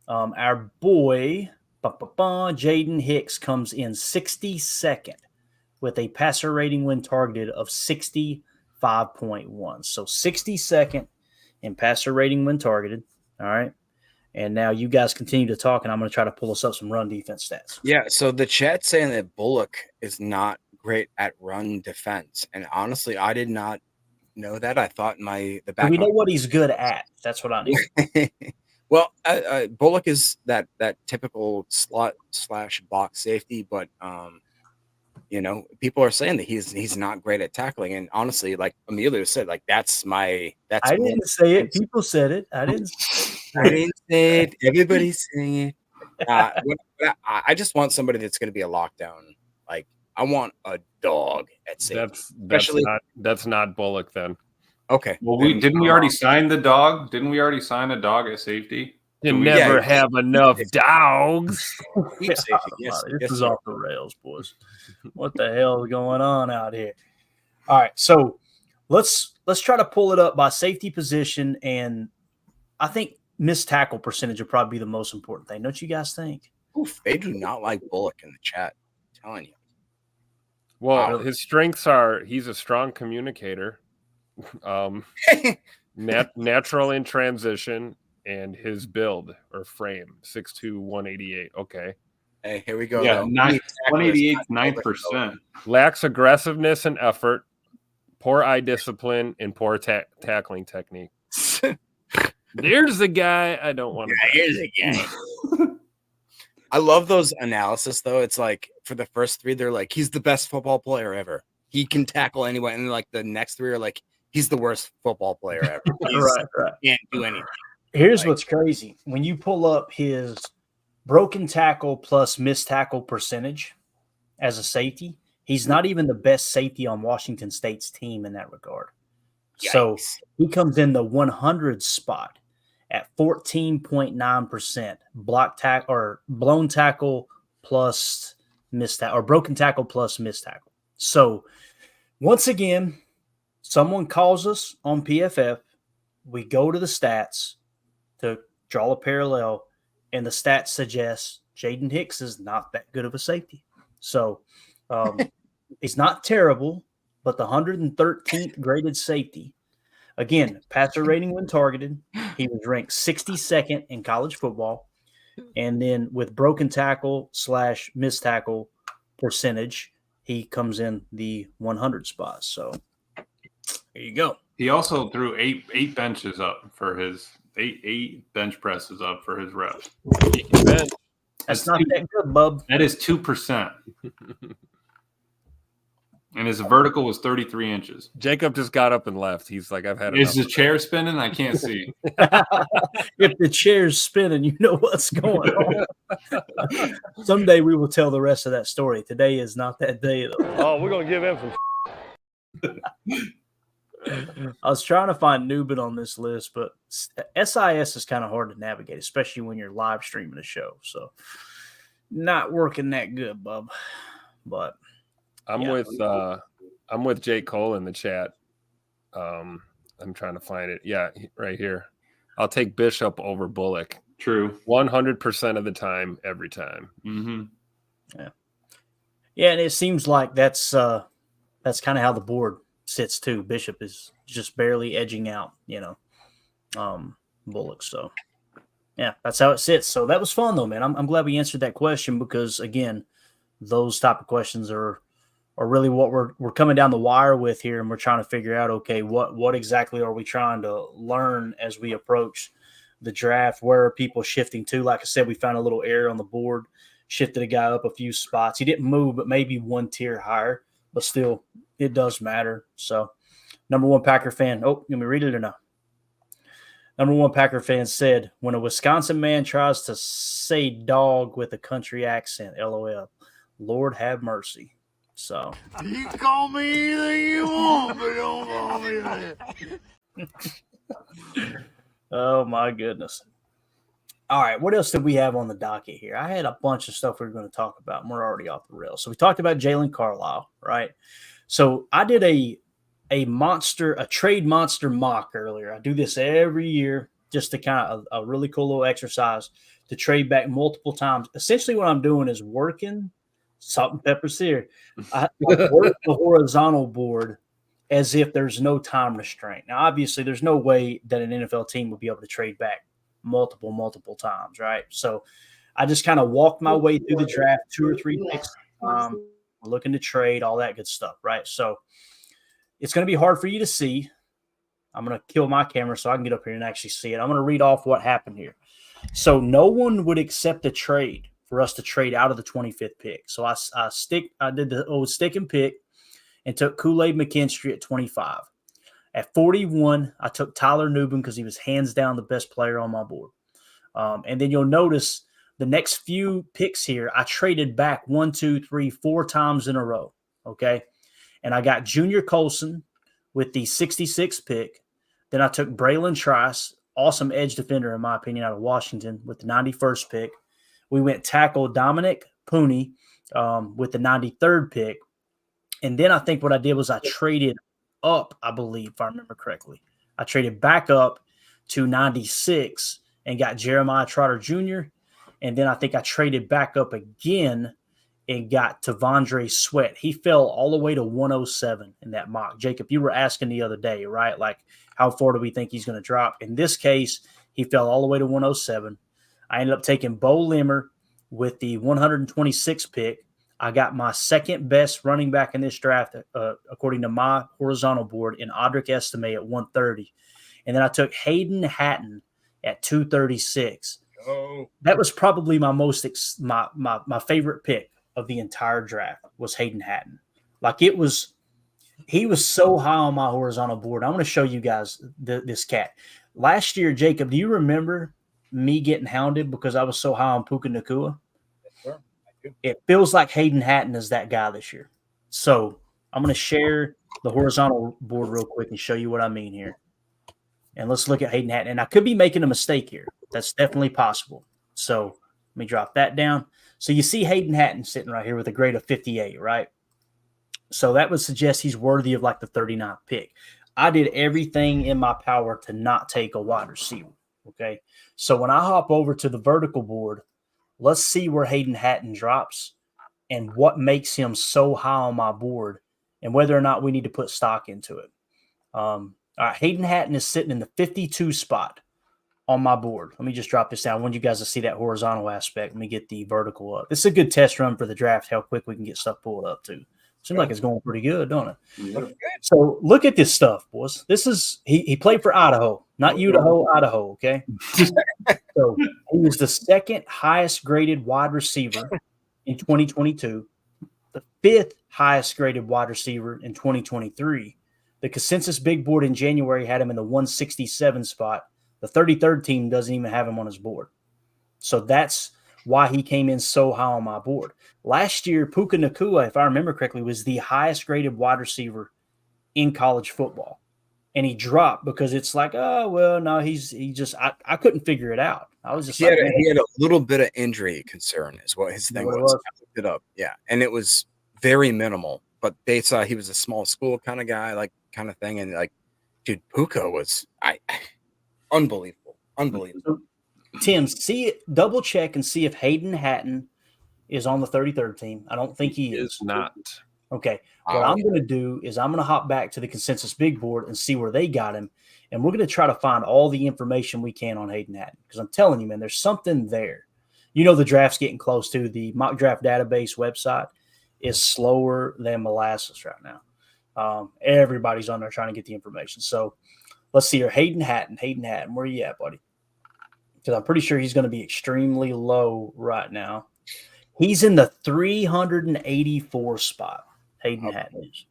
Our boy, Jaden Hicks, comes in 62nd with a passer rating when targeted of 65.1. So 62nd in passer rating when targeted. All right. And now you guys continue to talk, and I'm going to try to pull us up some run defense stats. Yeah, so the chat's saying that Bullock is not great at run defense. And honestly, I did not know that. I thought the back. We know what he's good at. That's what I need. Well, Bullock is that typical slot / box safety, but people are saying that he's not great at tackling. And honestly, like Emilio said, like that's. I didn't say it. People said it. I didn't. I didn't say it. Everybody's saying it. I just want somebody that's going to be a lockdown. Like I want a dog at safety. That's not Bullock then. Okay. Well, didn't we already sign the dog? Didn't we already sign a dog at safety? You never have enough dogs. This is off the rails, boys. What the hell is going on out here? All right, so let's try to pull it up by safety position, and I think missed tackle percentage will probably be the most important thing. Don't you guys think? Oof, they do not like Bullock in the chat. I'm telling you. Well, his strengths are he's a strong communicator, natural in transition, and his build or frame 6'2", 188. Okay. Hey, here we go. Yeah, though. 188, 9%. Lacks aggressiveness and effort, poor eye discipline, and poor tackling technique. There's the guy I don't want to. Here's a guy. I love those analysis though. It's like for the first three, they're like, he's the best football player ever. He can tackle anyone. And like the next three are like, he's the worst football player ever. Right. Can't do anything. Here's what's crazy. When you pull up his broken tackle plus missed tackle percentage as a safety, he's not even the best safety on Washington State's team in that regard. Yikes. So he comes in the 100 spot at 14.9% block tackle or blown tackle plus missed tackle or broken tackle plus missed tackle. So once again, someone calls us on PFF. We go to the stats to draw a parallel, and the stats suggest Jaden Hicks is not that good of a safety. So he's not terrible, but the 113th graded safety. Again, passer rating when targeted, he was ranked 62nd in college football. And then with broken tackle / missed tackle percentage, he comes in the 100 spot. So there you go. He also threw eight benches up for his eight bench presses up for his reps. That's not that good, bub. That is 2%. And his vertical was 33 inches. Jacob just got up and left. He's like, I've had Is the enough chair spinning? I can't see. If the chair's spinning, you know what's going on. Someday we will tell the rest of that story. Today is not that day, though. Oh, we're going to give him some. I was trying to find Newbin on this list, but SIS is kind of hard to navigate, especially when you're live streaming a show. So not working that good, bub. But I'm with Jake Cole in the chat. I'm trying to find it. Yeah, right here. I'll take Bishop over Bullock. True. 100% of the time, every time. Mm-hmm. Yeah, and it seems like that's kind of how the board sits too. Bishop is just barely edging out, Bullock. So yeah, that's how it sits. So that was fun though, man. I'm glad we answered that question because again, those type of questions are really what we're coming down the wire with here, and we're trying to figure out, okay, what exactly are we trying to learn as we approach the draft? Where are people shifting to? Like I said, we found a little error on the board, shifted a guy up a few spots. He didn't move, but maybe one tier higher, but still, it does matter. So, number one Packer fan. Oh, let me read it or no? Number one Packer fan said, when a Wisconsin man tries to say dog with a country accent, LOL, Lord have mercy. So You call me anything you want, but don't call me that. Oh my goodness. All right, what else did we have on the docket here? I had a bunch of stuff we were going to talk about, and we're already off the rails. So we talked about Jalen Carlisle, right? So I did a trade monster mock earlier. I do this every year just to kind of a really cool little exercise to trade back multiple times. Essentially what I'm doing is working salt and pepper's here. I work the horizontal board as if there's no time restraint. Now, obviously, there's no way that an NFL team would be able to trade back multiple times, right? So I just kind of walked my way through the draft, 2 or 3 picks, looking to trade, all that good stuff, right? So it's going to be hard for you to see. I'm going to kill my camera so I can get up here and actually see it. I'm going to read off what happened here. So no one would accept a trade for us to trade out of the 25th pick. So I did the old stick and pick and took Kool-Aid McKinstry at 25. At 41, I took Tyler Nubin because he was hands down the best player on my board. And then you'll notice the next few picks here, I traded back 1, 2, 3, 4 times in a row. Okay. And I got Junior Colson with the 66th pick. Then I took Braylon Trice, awesome edge defender, in my opinion, out of Washington with the 91st pick. We went tackle Dominic Pooney with the 93rd pick. And then I think what I did was I traded up, I believe, if I remember correctly. I traded back up to 96 and got Jeremiah Trotter Jr. And then I think I traded back up again and got Tavondre Sweat. He fell all the way to 107 in that mock. Jacob, you were asking the other day, right? Like, how far do we think he's going to drop? In this case, He fell all the way to 107. I ended up taking Bo Limmer with the 126th pick. I got my second best running back in this draft, according to my horizontal board, in Audric Estime at 130. And then I took Hayden Hatton at 236. Oh, That was probably my my favorite pick of the entire draft was Hayden Hatton. Like he was so high on my horizontal board. I'm going to show you guys this cat. Last year, Jacob, do you remember me getting hounded because I was so high on Puka Nakua? sure. I do. It feels like Hayden Hatton is that guy this year. So I'm going to share the horizontal board real quick and show you what I mean here. And let's look at Hayden Hatton. And I could be making a mistake here. That's definitely possible. So let me drop that down. So you see Hayden Hatton sitting right here with a grade of 58, right? So that would suggest he's worthy of like the 39th pick. I did everything in my power to not take a wide receiver. Okay. So when I hop over to the vertical board, let's see where Hayden Hatton drops and what makes him so high on my board and whether or not we need to put stock into it. All right. Hayden Hatton is sitting in the 52 spot on my board. Let me just drop this down. I want you guys to see that horizontal aspect. Let me get the vertical up. This is a good test run for the draft, how quick we can get stuff pulled up too. Seems like it's going pretty good, don't it? Yeah. So look at this stuff, boys. This is he played for Idaho, not Idaho, Idaho. Okay. So he was the second highest graded wide receiver in 2022, the fifth highest graded wide receiver in 2023. The consensus big board in January had him in the 167 spot. The 33rd team doesn't even have him on his board. So that's why he came in so high on my board. Last year, Puka Nakua, if I remember correctly, was the highest graded wide receiver in college football. And he dropped because it's like, oh, well, no, I couldn't figure it out. I was just he had a little bit of injury concern is what his thing was. I looked it up. Yeah. And it was very minimal, but they saw he was a small school kind of guy, like kind of thing. And like, dude, Puka was unbelievable. Unbelievable. Tim, double check and see if Hayden Hatton is on the 33rd team. I don't think he is. Not. Okay. What I'm going to do is I'm going to hop back to the consensus big board and see where they got him. And we're going to try to find all the information we can on Hayden Hatton. Because I'm telling you, man, there's something there. You know, the draft's getting close to the mock draft database website is slower than molasses right now. Everybody's on there trying to get the information. So let's see here. Hayden Hatton, where are you at, buddy? Because I'm pretty sure he's going to be extremely low right now. He's in the 384 spot. Hayden Hatton is.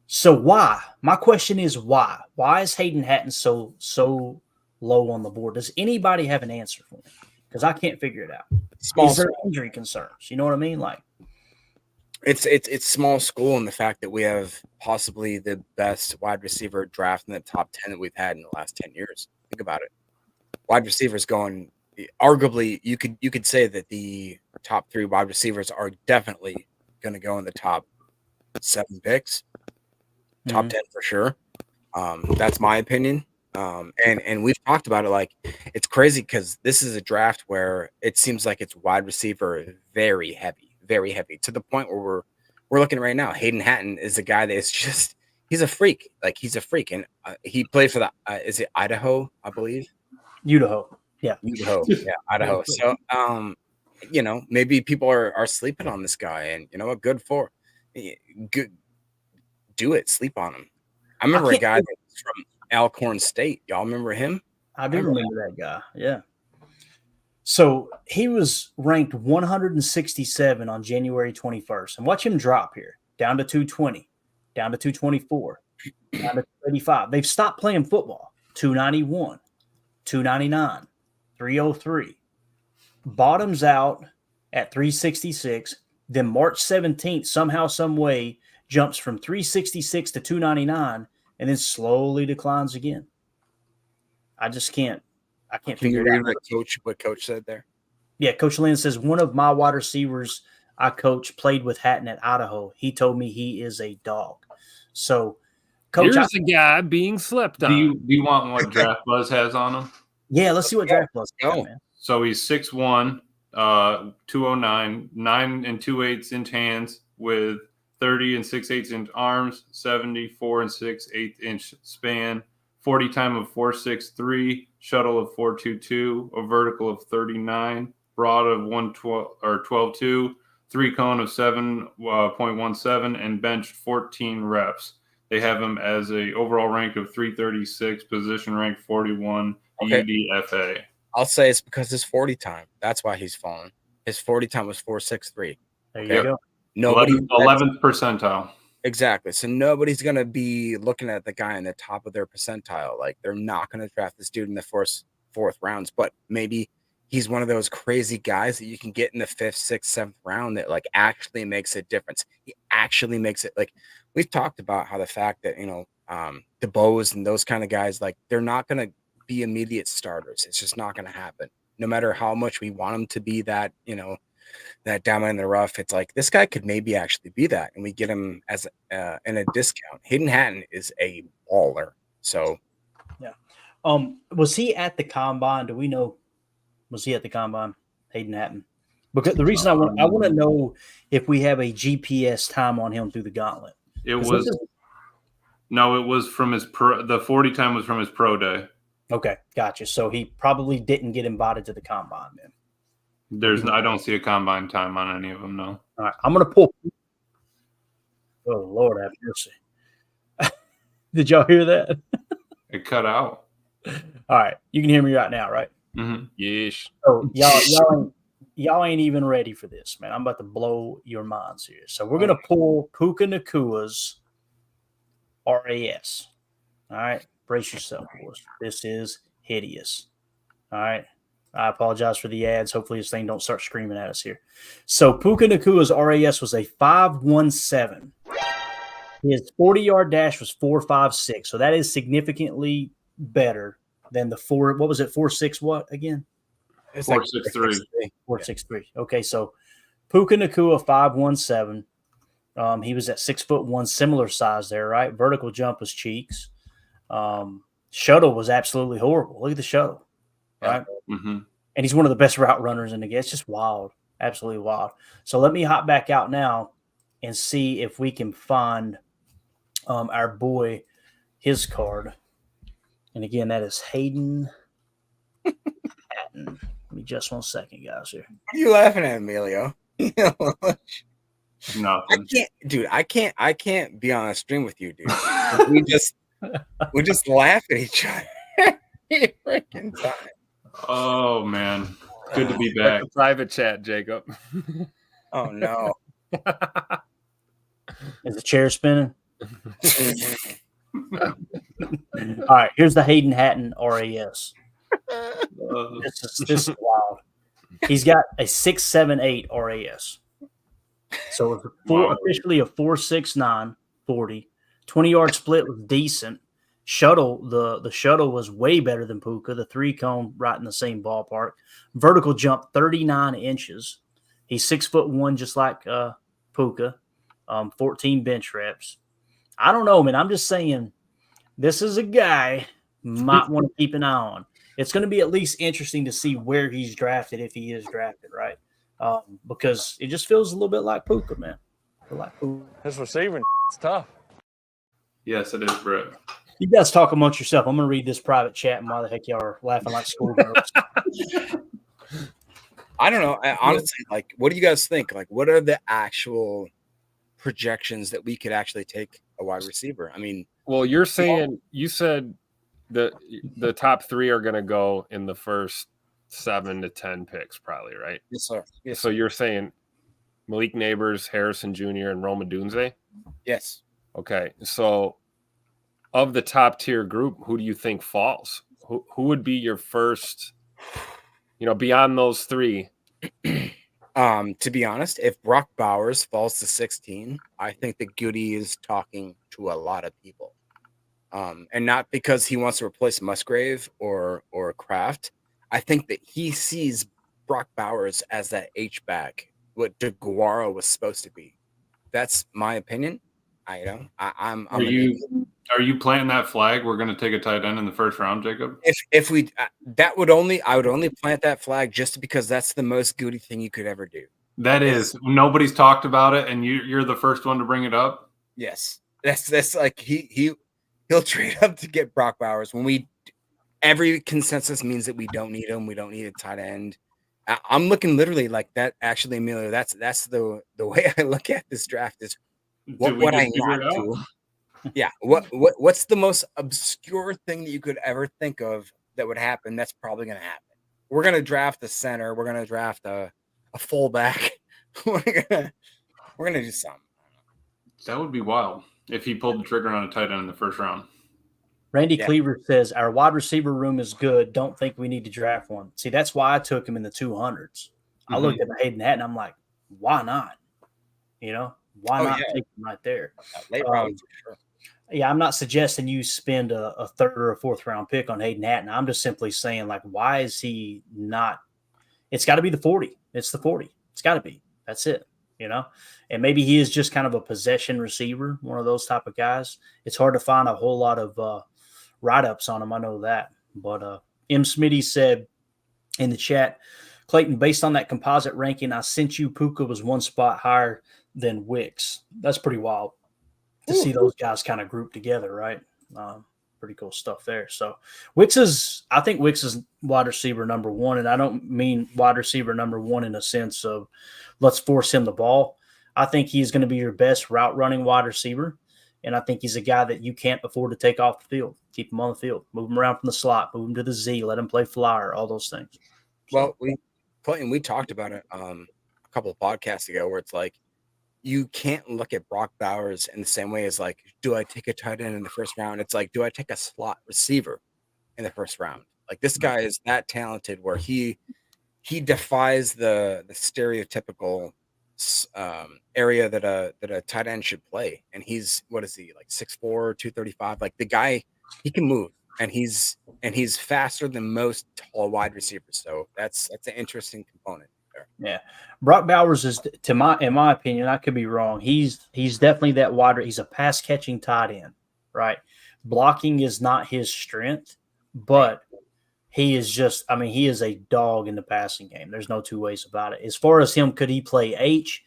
So why? My question is why? Why is Hayden Hatton so low on the board? Does anybody have an answer for me? Because I can't figure it out. Is there injury concerns? You know what I mean? Like it's small school, and the fact that we have possibly the best wide receiver draft in the top 10 that we've had in the last 10 years. Think about it. Wide receivers going, arguably, you could say that the top 3 wide receivers are definitely going to go in the top 7 picks, top 10 for sure. That's my opinion. And we've talked about it. Like, it's crazy because this is a draft where it seems like it's wide receiver very heavy to the point where we're looking right now. Hayden Hatton is a guy that is just he's a freak. Like, he's a freak, and he played for the is it Idaho, I believe. Idaho. Yeah. Idaho. So, maybe people are sleeping on this guy, and you know what? Good. Do it. Sleep on him. I remember a guy that was from Alcorn State. Y'all remember him? I do remember that guy. Yeah. So he was ranked 167 on January 21st, and watch him drop here down to 220, down to 224, down to 285. They've stopped playing football. 291. 299, 303, bottoms out at 366. Then March 17th, somehow, some way, jumps from 366 to 299, and then slowly declines again. I can't figure it out. What coach said there? Yeah, Coach Lynn says one of my wide receivers I coach played with Hatton at Idaho. He told me he is a dog. So, Coach, here's a guy being slept on. Do you want what Draft Buzz has on him? Yeah, let's see what Draft Buzz got, man. So he's 6'1", 209, 9 2/8 inch hands with 30 6/8 inch arms, 74 6/8 inch span, 40 time of 4.63, shuttle of 422, a vertical of 39, broad of 112 or 12.2, 3-cone of 7.17, and benched 14 reps. They have him as a overall rank of 336, position rank 41, Okay. UDFA. I'll say it's because his 40 time. That's why he's fallen. His 40 time was 4.63. There Okay. you go. Nobody 11th percentile. Exactly. So nobody's gonna be looking at the guy in the top of their percentile. Like they're not gonna draft this dude in the fourth rounds, but maybe he's one of those crazy guys that you can get in the 5th, 6th, 7th round that like actually makes a difference. He actually makes it. Like we've talked about how the fact that the Bows and those kind of guys, like they're not gonna be immediate starters. It's just not gonna happen. No matter how much we want them to be that, that diamond in the rough, it's like this guy could maybe actually be that, and we get him as in a discount. Hayden Hatton is a baller. So, yeah. Was he at the combine? Do we know? Was he at the combine, Hayden Hatton? Because the reason I want to know if we have a GPS time on him through the gauntlet. It was from his the 40 time was from his pro day. Okay, gotcha. So he probably didn't get invited to the combine then. I don't see a combine time on any of them. No. All right, I'm gonna pull. Oh Lord, have mercy! Did y'all hear that? It cut out. All right, you can hear me right now, right? Mm-hmm. Yeesh. So y'all ain't even ready for this, man. I'm about to blow your minds here. So we're gonna pull Puka Nakua's RAS. All right, brace yourself, boys. This is hideous. All right. I apologize for the ads. Hopefully this thing don't start screaming at us here. So Puka Nakua's RAS was a 5.17. His 40-yard dash was 4.56. So that is significantly better than the 4. What was it? 4.6 what again? it's 4.63. 4.63. Okay, so Puka Nakua 5.17. He was at 6'1", similar size there, right? Vertical jump was cheeks. Shuttle was absolutely horrible. Look at the shuttle, right? Mm-hmm. And he's one of the best route runners in the game. It's just wild, absolutely wild. So let me hop back out now and see if we can find our boy, his card. And again, that is Hayden Hatton. Give me just 1 second, guys. Here. What are you laughing at, Emilio? Nothing. I can't be on a stream with you, dude. we just laugh at each other every freaking time. Oh man, good to be Like back. a private chat, Jacob. Oh no. Is the chair spinning? All right, here's the Hayden Hatton RAS. This is wild. He's got a 6.78 RAS. So it's officially a 4.69 40. 20-yard split was decent. Shuttle, the shuttle was way better than Puka. The 3-cone right in the same ballpark. Vertical jump 39 inches. He's 6'1", just like Puka. 14 bench reps. I don't know, man. I'm just saying this is a guy might want to keep an eye on. It's going to be at least interesting to see where he's drafted if he is drafted, right? Because it just feels a little bit like Puka, man. His receiving is tough. Yes, it is, Brett. You guys talk amongst yourself. I'm going to read this private chat, and why the heck y'all are laughing like schoolgirls? I don't know. Honestly, like, what do you guys think? Like, what are the actual projections that we could actually take a wide receiver? I mean, well, you said the top 3 are going to go in the first 7 to 10 picks, probably, right? yes, sir. Yes, So you're saying Malik Neighbors, Harrison Jr., and Roma Dunze? yes. Okay, so of the top tier group, who do you think falls? Who would be your first? Beyond those 3. To be honest, if Brock Bowers falls to 16, I think that Goody is talking to a lot of people. And not because he wants to replace Musgrave or Kraft. I think that he sees Brock Bowers as that H-back, what DeGuara was supposed to be. That's my opinion. I'm Are you planting that flag? We're going to take a tight end in the first round, Jacob. If we I would only plant that flag just because that's the most Goody thing you could ever do. That is, nobody's talked about it, and you're the first one to bring it up. Yes, that's like he'll trade up to get Brock Bowers when we every consensus means that we don't need him. We don't need a tight end. I'm looking literally like that. Actually, Emilio, that's the way I look at this draft is what Did we would I just figure not it out? do? Yeah. What's the most obscure thing that you could ever think of that would happen? That's probably going to happen. We're going to draft a center. We're going to draft a fullback. we're gonna do something. That would be wild if he pulled the trigger on a tight end in the first round. Randy Yeah. Cleaver says our wide receiver room is good. Don't think we need to draft one. See, that's why I took him in the 200s. I looked at Hayden Hatt and I'm like, why not? You know, why not take him right there? Late round for sure. Yeah, I'm not suggesting you spend a third or a fourth round pick on Hayden Hatt. I'm just simply saying, like, why is he not? It's got to be the 40. It's the 40. It's got to be. That's it. You know, and maybe he is just kind of a possession receiver, one of those type of guys. It's hard to find a whole lot of write-ups on him. I know that. But M. Smitty said in the chat, Clayton, based on that composite ranking, I sent you Puka was one spot higher than Wicks. That's pretty wild to see those guys kind of grouped together, right? Pretty cool stuff there. So I think Wicks is wide receiver number one, and I don't mean wide receiver number one in a sense of let's force him the ball. I think he's going to be your best route running wide receiver, and I think he's a guy that you can't afford to take off the field. Keep him on the field, move him around from the slot, move him to the Z, let him play flyer, all those things. So. Well, we talked about it a couple of podcasts ago where it's like you can't look at Brock Bowers in the same way as like, do I take a tight end in the first round? It's like, do I take a slot receiver in the first round? Like this guy is that talented where he defies the stereotypical area that a tight end should play. And he's, what is he, like 6'4", 235? Like the guy, he can move. And he's faster than most tall wide receivers. So that's an interesting component there. Yeah, Brock Bowers is, in my opinion, I could be wrong. He's definitely that wider. He's a pass catching tight end, right? Blocking is not his strength, but he is just. I mean, he is a dog in the passing game. There's no two ways about it. As far as him, could he play H?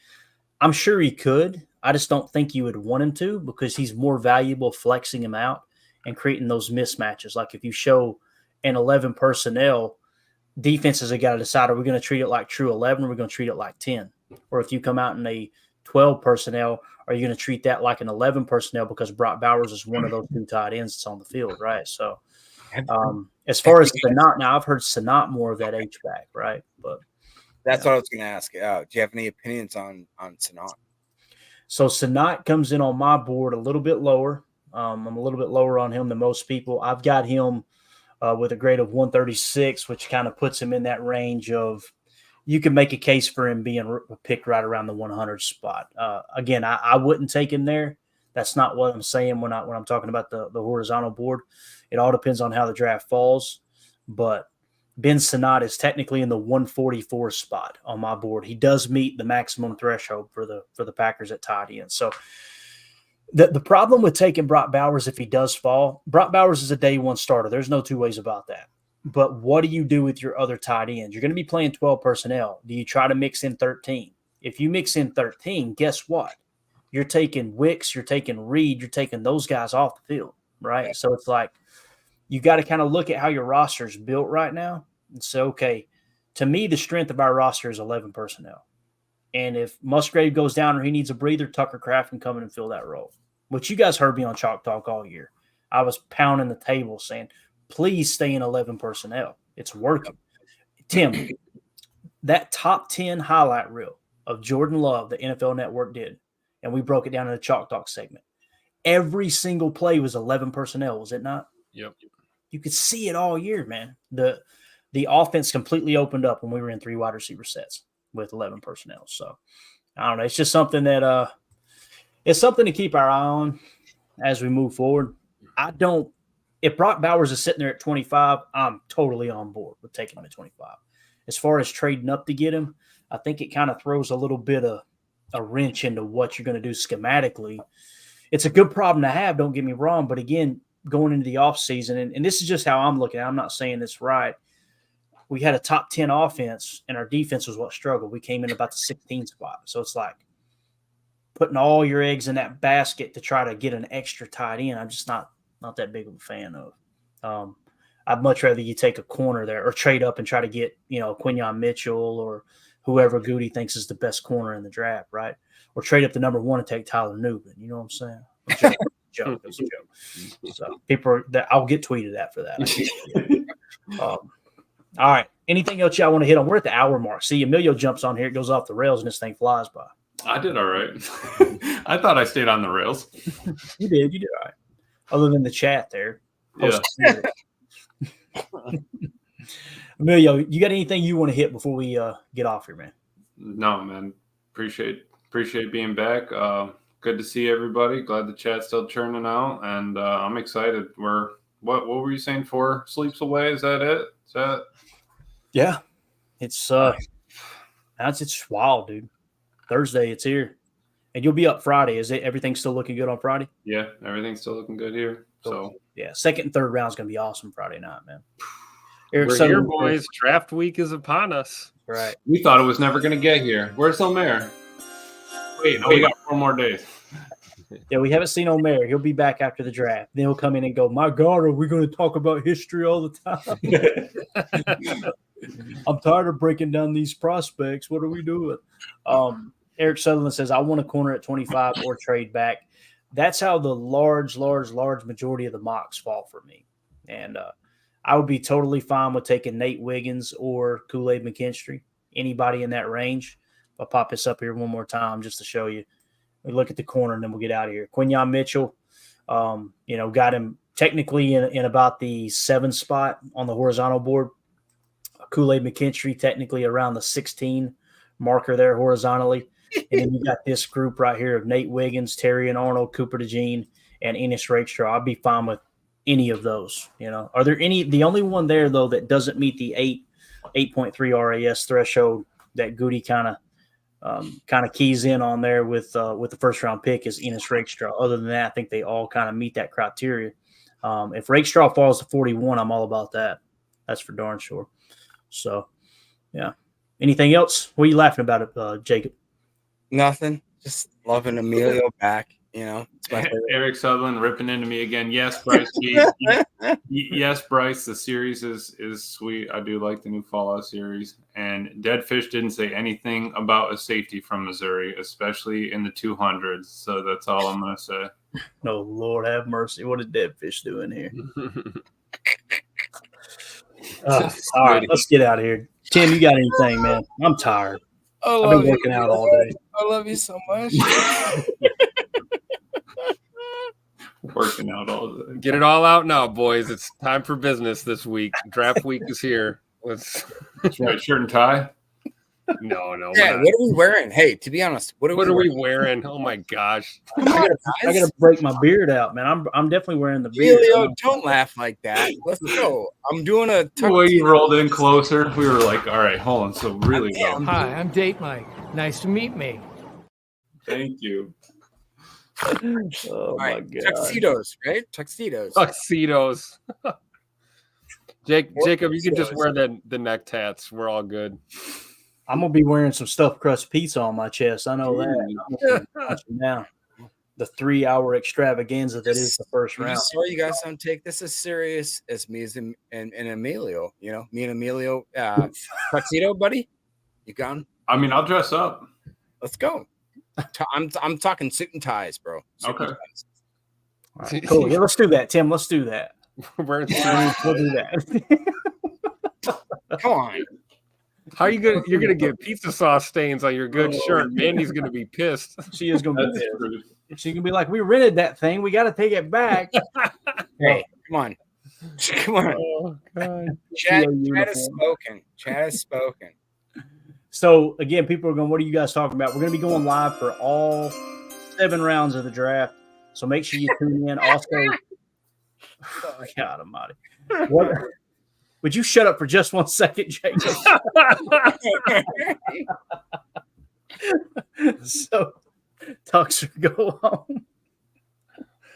I'm sure he could. I just don't think you would want him to because he's more valuable flexing him out and creating those mismatches. Like if you show an 11 personnel, defenses have got to decide, are we going to treat it like true 11 or are we going to treat it like 10? Or if you come out in a 12 personnel, are you going to treat that like an 11 personnel because Brock Bowers is one of those two tight ends that's on the field, right? So as far as Sanat, now I've heard Sanat more of that H-back, right? But that's what I was going to ask. Do you have any opinions on Sanat? So Sanat comes in on my board a little bit lower. I'm a little bit lower on him than most people. I've got him with a grade of 136, which kind of puts him in that range of you can make a case for him being picked right around the 100 spot. Again, I wouldn't take him there. That's not what I'm saying when I'm talking about the horizontal board. It all depends on how the draft falls. But Ben Sanat is technically in the 144 spot on my board. He does meet the maximum threshold for the Packers at tight end. So the problem with taking Brock Bowers, if he does fall, Brock Bowers is a day one starter. There's no two ways about that. But what do you do with your other tight ends? You're going to be playing 12 personnel. Do you try to mix in 13? If you mix in 13, guess what? You're taking Wicks, you're taking Reed, you're taking those guys off the field, right? Yeah. So it's like you got to kind of look at how your roster is built right now and say, okay, to me, the strength of our roster is 11 personnel. And if Musgrave goes down or he needs a breather, Tucker Kraft can come in and fill that role. Which you guys heard me on Chalk Talk all year. I was pounding the table saying, please stay in 11 personnel. It's working. Tim, that top 10 highlight reel of Jordan Love, the NFL Network did, and we broke it down in the Chalk Talk segment. Every single play was 11 personnel, was it not? Yep. You could see it all year, man. The offense completely opened up when we were in 3 wide receiver sets with 11 personnel. So, I don't know. It's just something that it's something to keep our eye on as we move forward. If Brock Bowers is sitting there at 25, I'm totally on board with taking him at 25. As far as trading up to get him, I think it kind of throws a little bit of a wrench into what you're going to do schematically. It's a good problem to have, don't get me wrong, but again, going into the offseason, and this is just how I'm looking at it, I'm not saying this right. We had a top 10 offense, and our defense was what struggled. We came in about the 16th spot. So it's like putting all your eggs in that basket to try to get an extra tight end. I'm just not that big of a fan of. I'd much rather you take a corner there or trade up and try to get, Quinyon Mitchell or whoever Goody thinks is the best corner in the draft, right? Or trade up the number 1 and take Tyler Newman. You know what I'm saying? Joke. It's a joke. So I'll get tweeted at for that. All right. Anything else y'all want to hit on? We're at the hour mark. See, Emilio jumps on here, it goes off the rails, and this thing flies by. I did all right. I thought I stayed on the rails. You did all right. Other than the chat there. Yeah. Emilio, you got anything you want to hit before we get off here, man? No, man. Appreciate being back. Good to see everybody. Glad the chat's still churning out, and I'm excited. What were you saying? 4 sleeps away? Is that it? Yeah. It's it's wild, dude. Thursday, it's here, and you'll be up Friday. Is it everything still looking good on Friday? Yeah, everything's still looking good here. So yeah, second and third round is gonna be awesome Friday night, man. We're here, boys. Draft week is upon us. Right. We thought it was never gonna get here. Where's Omer? Wait, no, we got 4 more days. Yeah, we haven't seen Omer. He'll be back after the draft. Then he'll come in and go, "My God, are we going to talk about history all the time?" I'm tired of breaking down these prospects. What are we doing? Eric Sutherland says, "I want a corner at 25 or trade back." That's how the large majority of the mocks fall for me. And I would be totally fine with taking Nate Wiggins or Kool-Aid McKinstry, anybody in that range. I'll pop this up here one more time just to show you. We look at the corner and then we'll get out of here. Quinyon Mitchell, got him technically in about the 7 spot on the horizontal board. Kool-Aid McKinstry technically around the 16 marker there horizontally. And then you got this group right here of Nate Wiggins, Terry and Arnold, Cooper DeJean, and Enos Rakestraw. I'd be fine with any of those. Are there any? The only one there though that doesn't meet the 8.3 RAS threshold that Goody kind of keys in on there with the first round pick is Enos Rakestraw. Other than that, I think they all kind of meet that criteria. If Rakestraw falls to 41, I'm all about that. That's for darn sure. So, yeah. Anything else? What are you laughing about it, Jacob? Nothing. Just loving Emilio back. It's my favorite. Eric Sutherland ripping into me again. Yes, Bryce. Yes, Bryce. The series is sweet. I do like the new Fallout series. And Dead Fish didn't say anything about a safety from Missouri, especially in the 200s. So that's all I'm going to say. Oh, Lord have mercy. What did Dead Fish do in here? All right, let's get out of here. Tim, you got anything, man? I'm tired. I've been working out all day. I love you so much. Working out all day. Get it all out now, boys. It's time for business this week. Draft week is here. That's right. Shirt and tie? No. Yeah, what are we wearing? Hey, to be honest, what are we wearing? Oh my gosh. I gotta break my beard out, man. I'm definitely wearing the beard. Elio, don't laugh like that. Let's go. I'm doing a the way you rolled in closer, we were like, all right, hold on. So really well. Hi, I'm Date Mike. Nice to meet me. Thank you. Oh my God. Tuxedos, right? Tuxedos. Jacob, you can just wear the neck tats. We're all good. I'm gonna be wearing some stuffed crust pizza on my chest. I know that. Now, the 3-hour extravaganza that is the first round. Sorry, you guys don't take this as serious as me and Emilio. Me and Emilio. Tuxedo, buddy. You gone? I mean, I'll dress up. Let's go. I'm talking suit and ties, bro. Okay. Right, cool. Yeah, let's do that, Tim. Let's do that. We'll do that. Come on. How are you gonna? You're gonna get pizza sauce stains on your good shirt. Mandy's gonna be pissed. She is gonna be pissed. She's gonna be like, "We rented that thing. We got to take it back." Hey, come on. Oh, God. Chad has spoken. So again, people are going, "What are you guys talking about?" We're going to be going live for all 7 rounds of the draft. So make sure you tune in. Also, God Almighty, what? Would you shut up for just 1 second, Jacob? So, Tuxer, go home.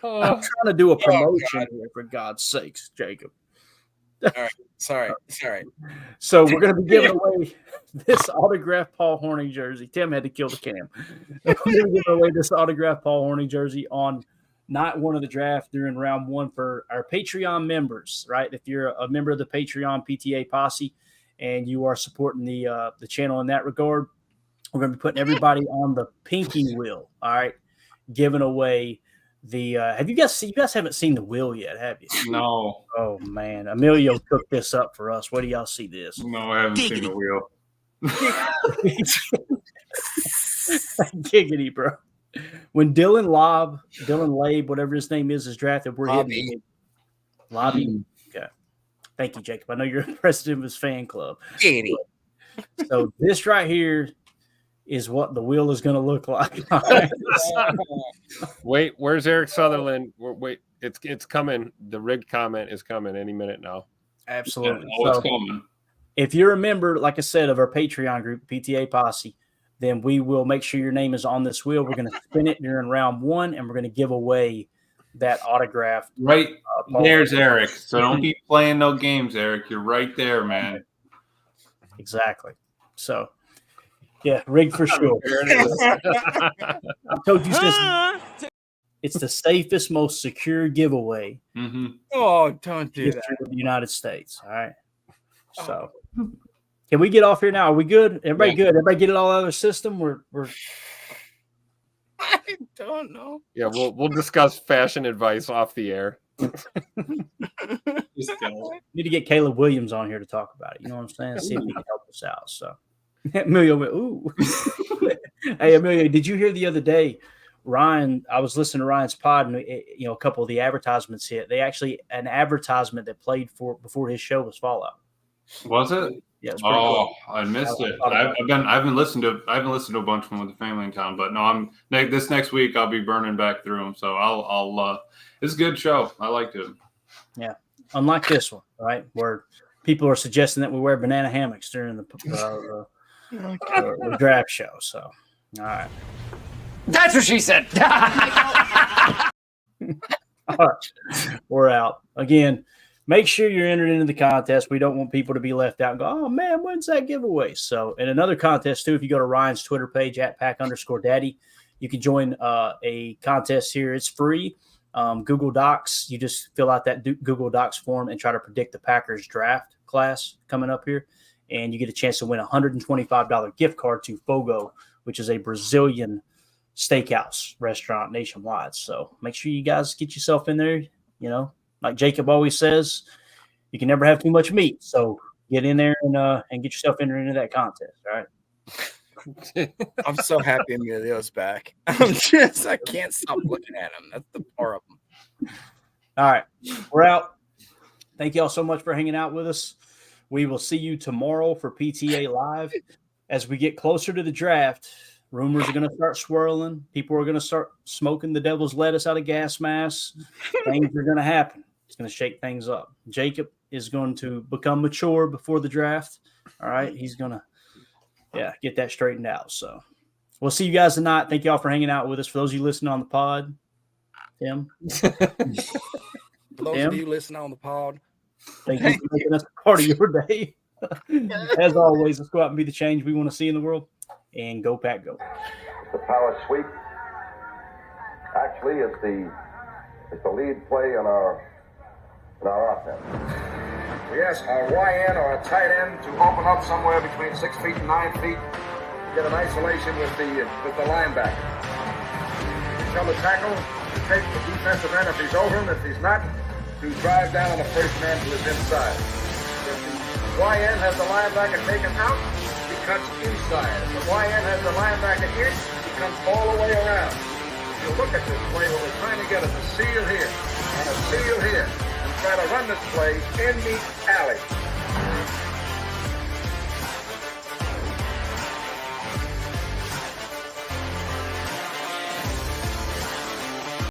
I'm trying to do a promotion here, for God's sakes, Jacob. All right. Sorry. So we're going to be giving away this autographed Paul Hornung jersey. Tim had to kill the cam. We're going to give away this autographed Paul Hornung jersey on not one of the draft during round one for our Patreon members, right? If you're a member of the Patreon PTA Posse and you are supporting the channel in that regard, we're going to be putting everybody on the pinky wheel, all right? Giving away the have you guys haven't seen the wheel yet, have you? No. Oh man, Emilio cooked this up for us. What do y'all see this? No, I haven't seen the wheel. Giggity, bro. When Dylan Labe, whatever his name is drafted, we're hitting Lobby. Okay. Thank you, Jacob. I know you're president of his fan club. Giggity. So this right here is what the wheel is going to look like. Wait, where's Eric Sutherland? Wait, it's coming. The rigged comment is coming any minute now. Absolutely. Yeah, it's coming. If you're a member, like I said, of our Patreon group, PTA Posse, then we will make sure your name is on this wheel. We're going to spin it during round one, and we're going to give away that autograph. Right there's Eric. So don't keep playing no games, Eric. You're right there, man. Exactly. So, yeah, rigged for sure. I told you it's the safest, most secure giveaway. Mm-hmm. Oh, don't do history of the United States. All right. So, can we get off here now? Are we good? Everybody good? Everybody get it all out of the system? We're I don't know. Yeah, we'll discuss fashion advice off the air. Need to get Caleb Williams on here to talk about it. You know what I'm saying? See if he can help us out. So, Emilio went, ooh. Hey, Emilio, did you hear the other day? Ryan, I was listening to Ryan's pod, and a couple of the advertisements hit. They actually an advertisement that played before his show was Fallout. Was it? Yeah. Cool. I missed it. I've been listening to a bunch of them with the family in town, but no, this next week I'll be burning back through them. So I'll it's a good show. I liked it. Yeah, unlike this one, right, where people are suggesting that we wear banana hammocks during the draft show. So, all right. That's what she said. All right. We're out. Again, make sure you're entered into the contest. We don't want people to be left out and go, oh, man, when's that giveaway? So, and another contest, too, if you go to Ryan's Twitter page, @pack_daddy, you can join a contest here. It's free. Google Docs. You just fill out that Google Docs form and try to predict the Packers draft class coming up here. And you get a chance to win a $125 gift card to Fogo, which is a Brazilian steakhouse restaurant nationwide. So make sure you guys get yourself in there. Like Jacob always says, you can never have too much meat. So get in there and get yourself entered into that contest. All right. I'm so happy Emilio's back. I can't stop looking at him. That's the problem. All right. We're out. Thank you all so much for hanging out with us. We will see you tomorrow for PTA Live. As we get closer to the draft, rumors are going to start swirling. People are going to start smoking the devil's lettuce out of gas masks. Things are going to happen. It's going to shake things up. Jacob is going to become mature before the draft. All right. He's going to, get that straightened out. So we'll see you guys tonight. Thank you all for hanging out with us. For those of you listening on the pod, Tim. For those of you listening on the pod, thank you for making us part of your day. As always, let's go out and be the change we want to see in the world. And go, Pack, go. The power sweep. Actually, it's the lead play in our offense. We ask our YN or a tight end to open up somewhere between 6 feet and 9 feet. Get an isolation with the linebacker. Tell the tackle to take the defensive end if he's over him. If he's not, to drive down on the first man to his inside. If the YN has the linebacker taken out, he cuts inside. If the YN has the linebacker in, he comes all the way around. If you look at this play, what we're trying to get is a seal here and a seal here, and try to run this play in the alley.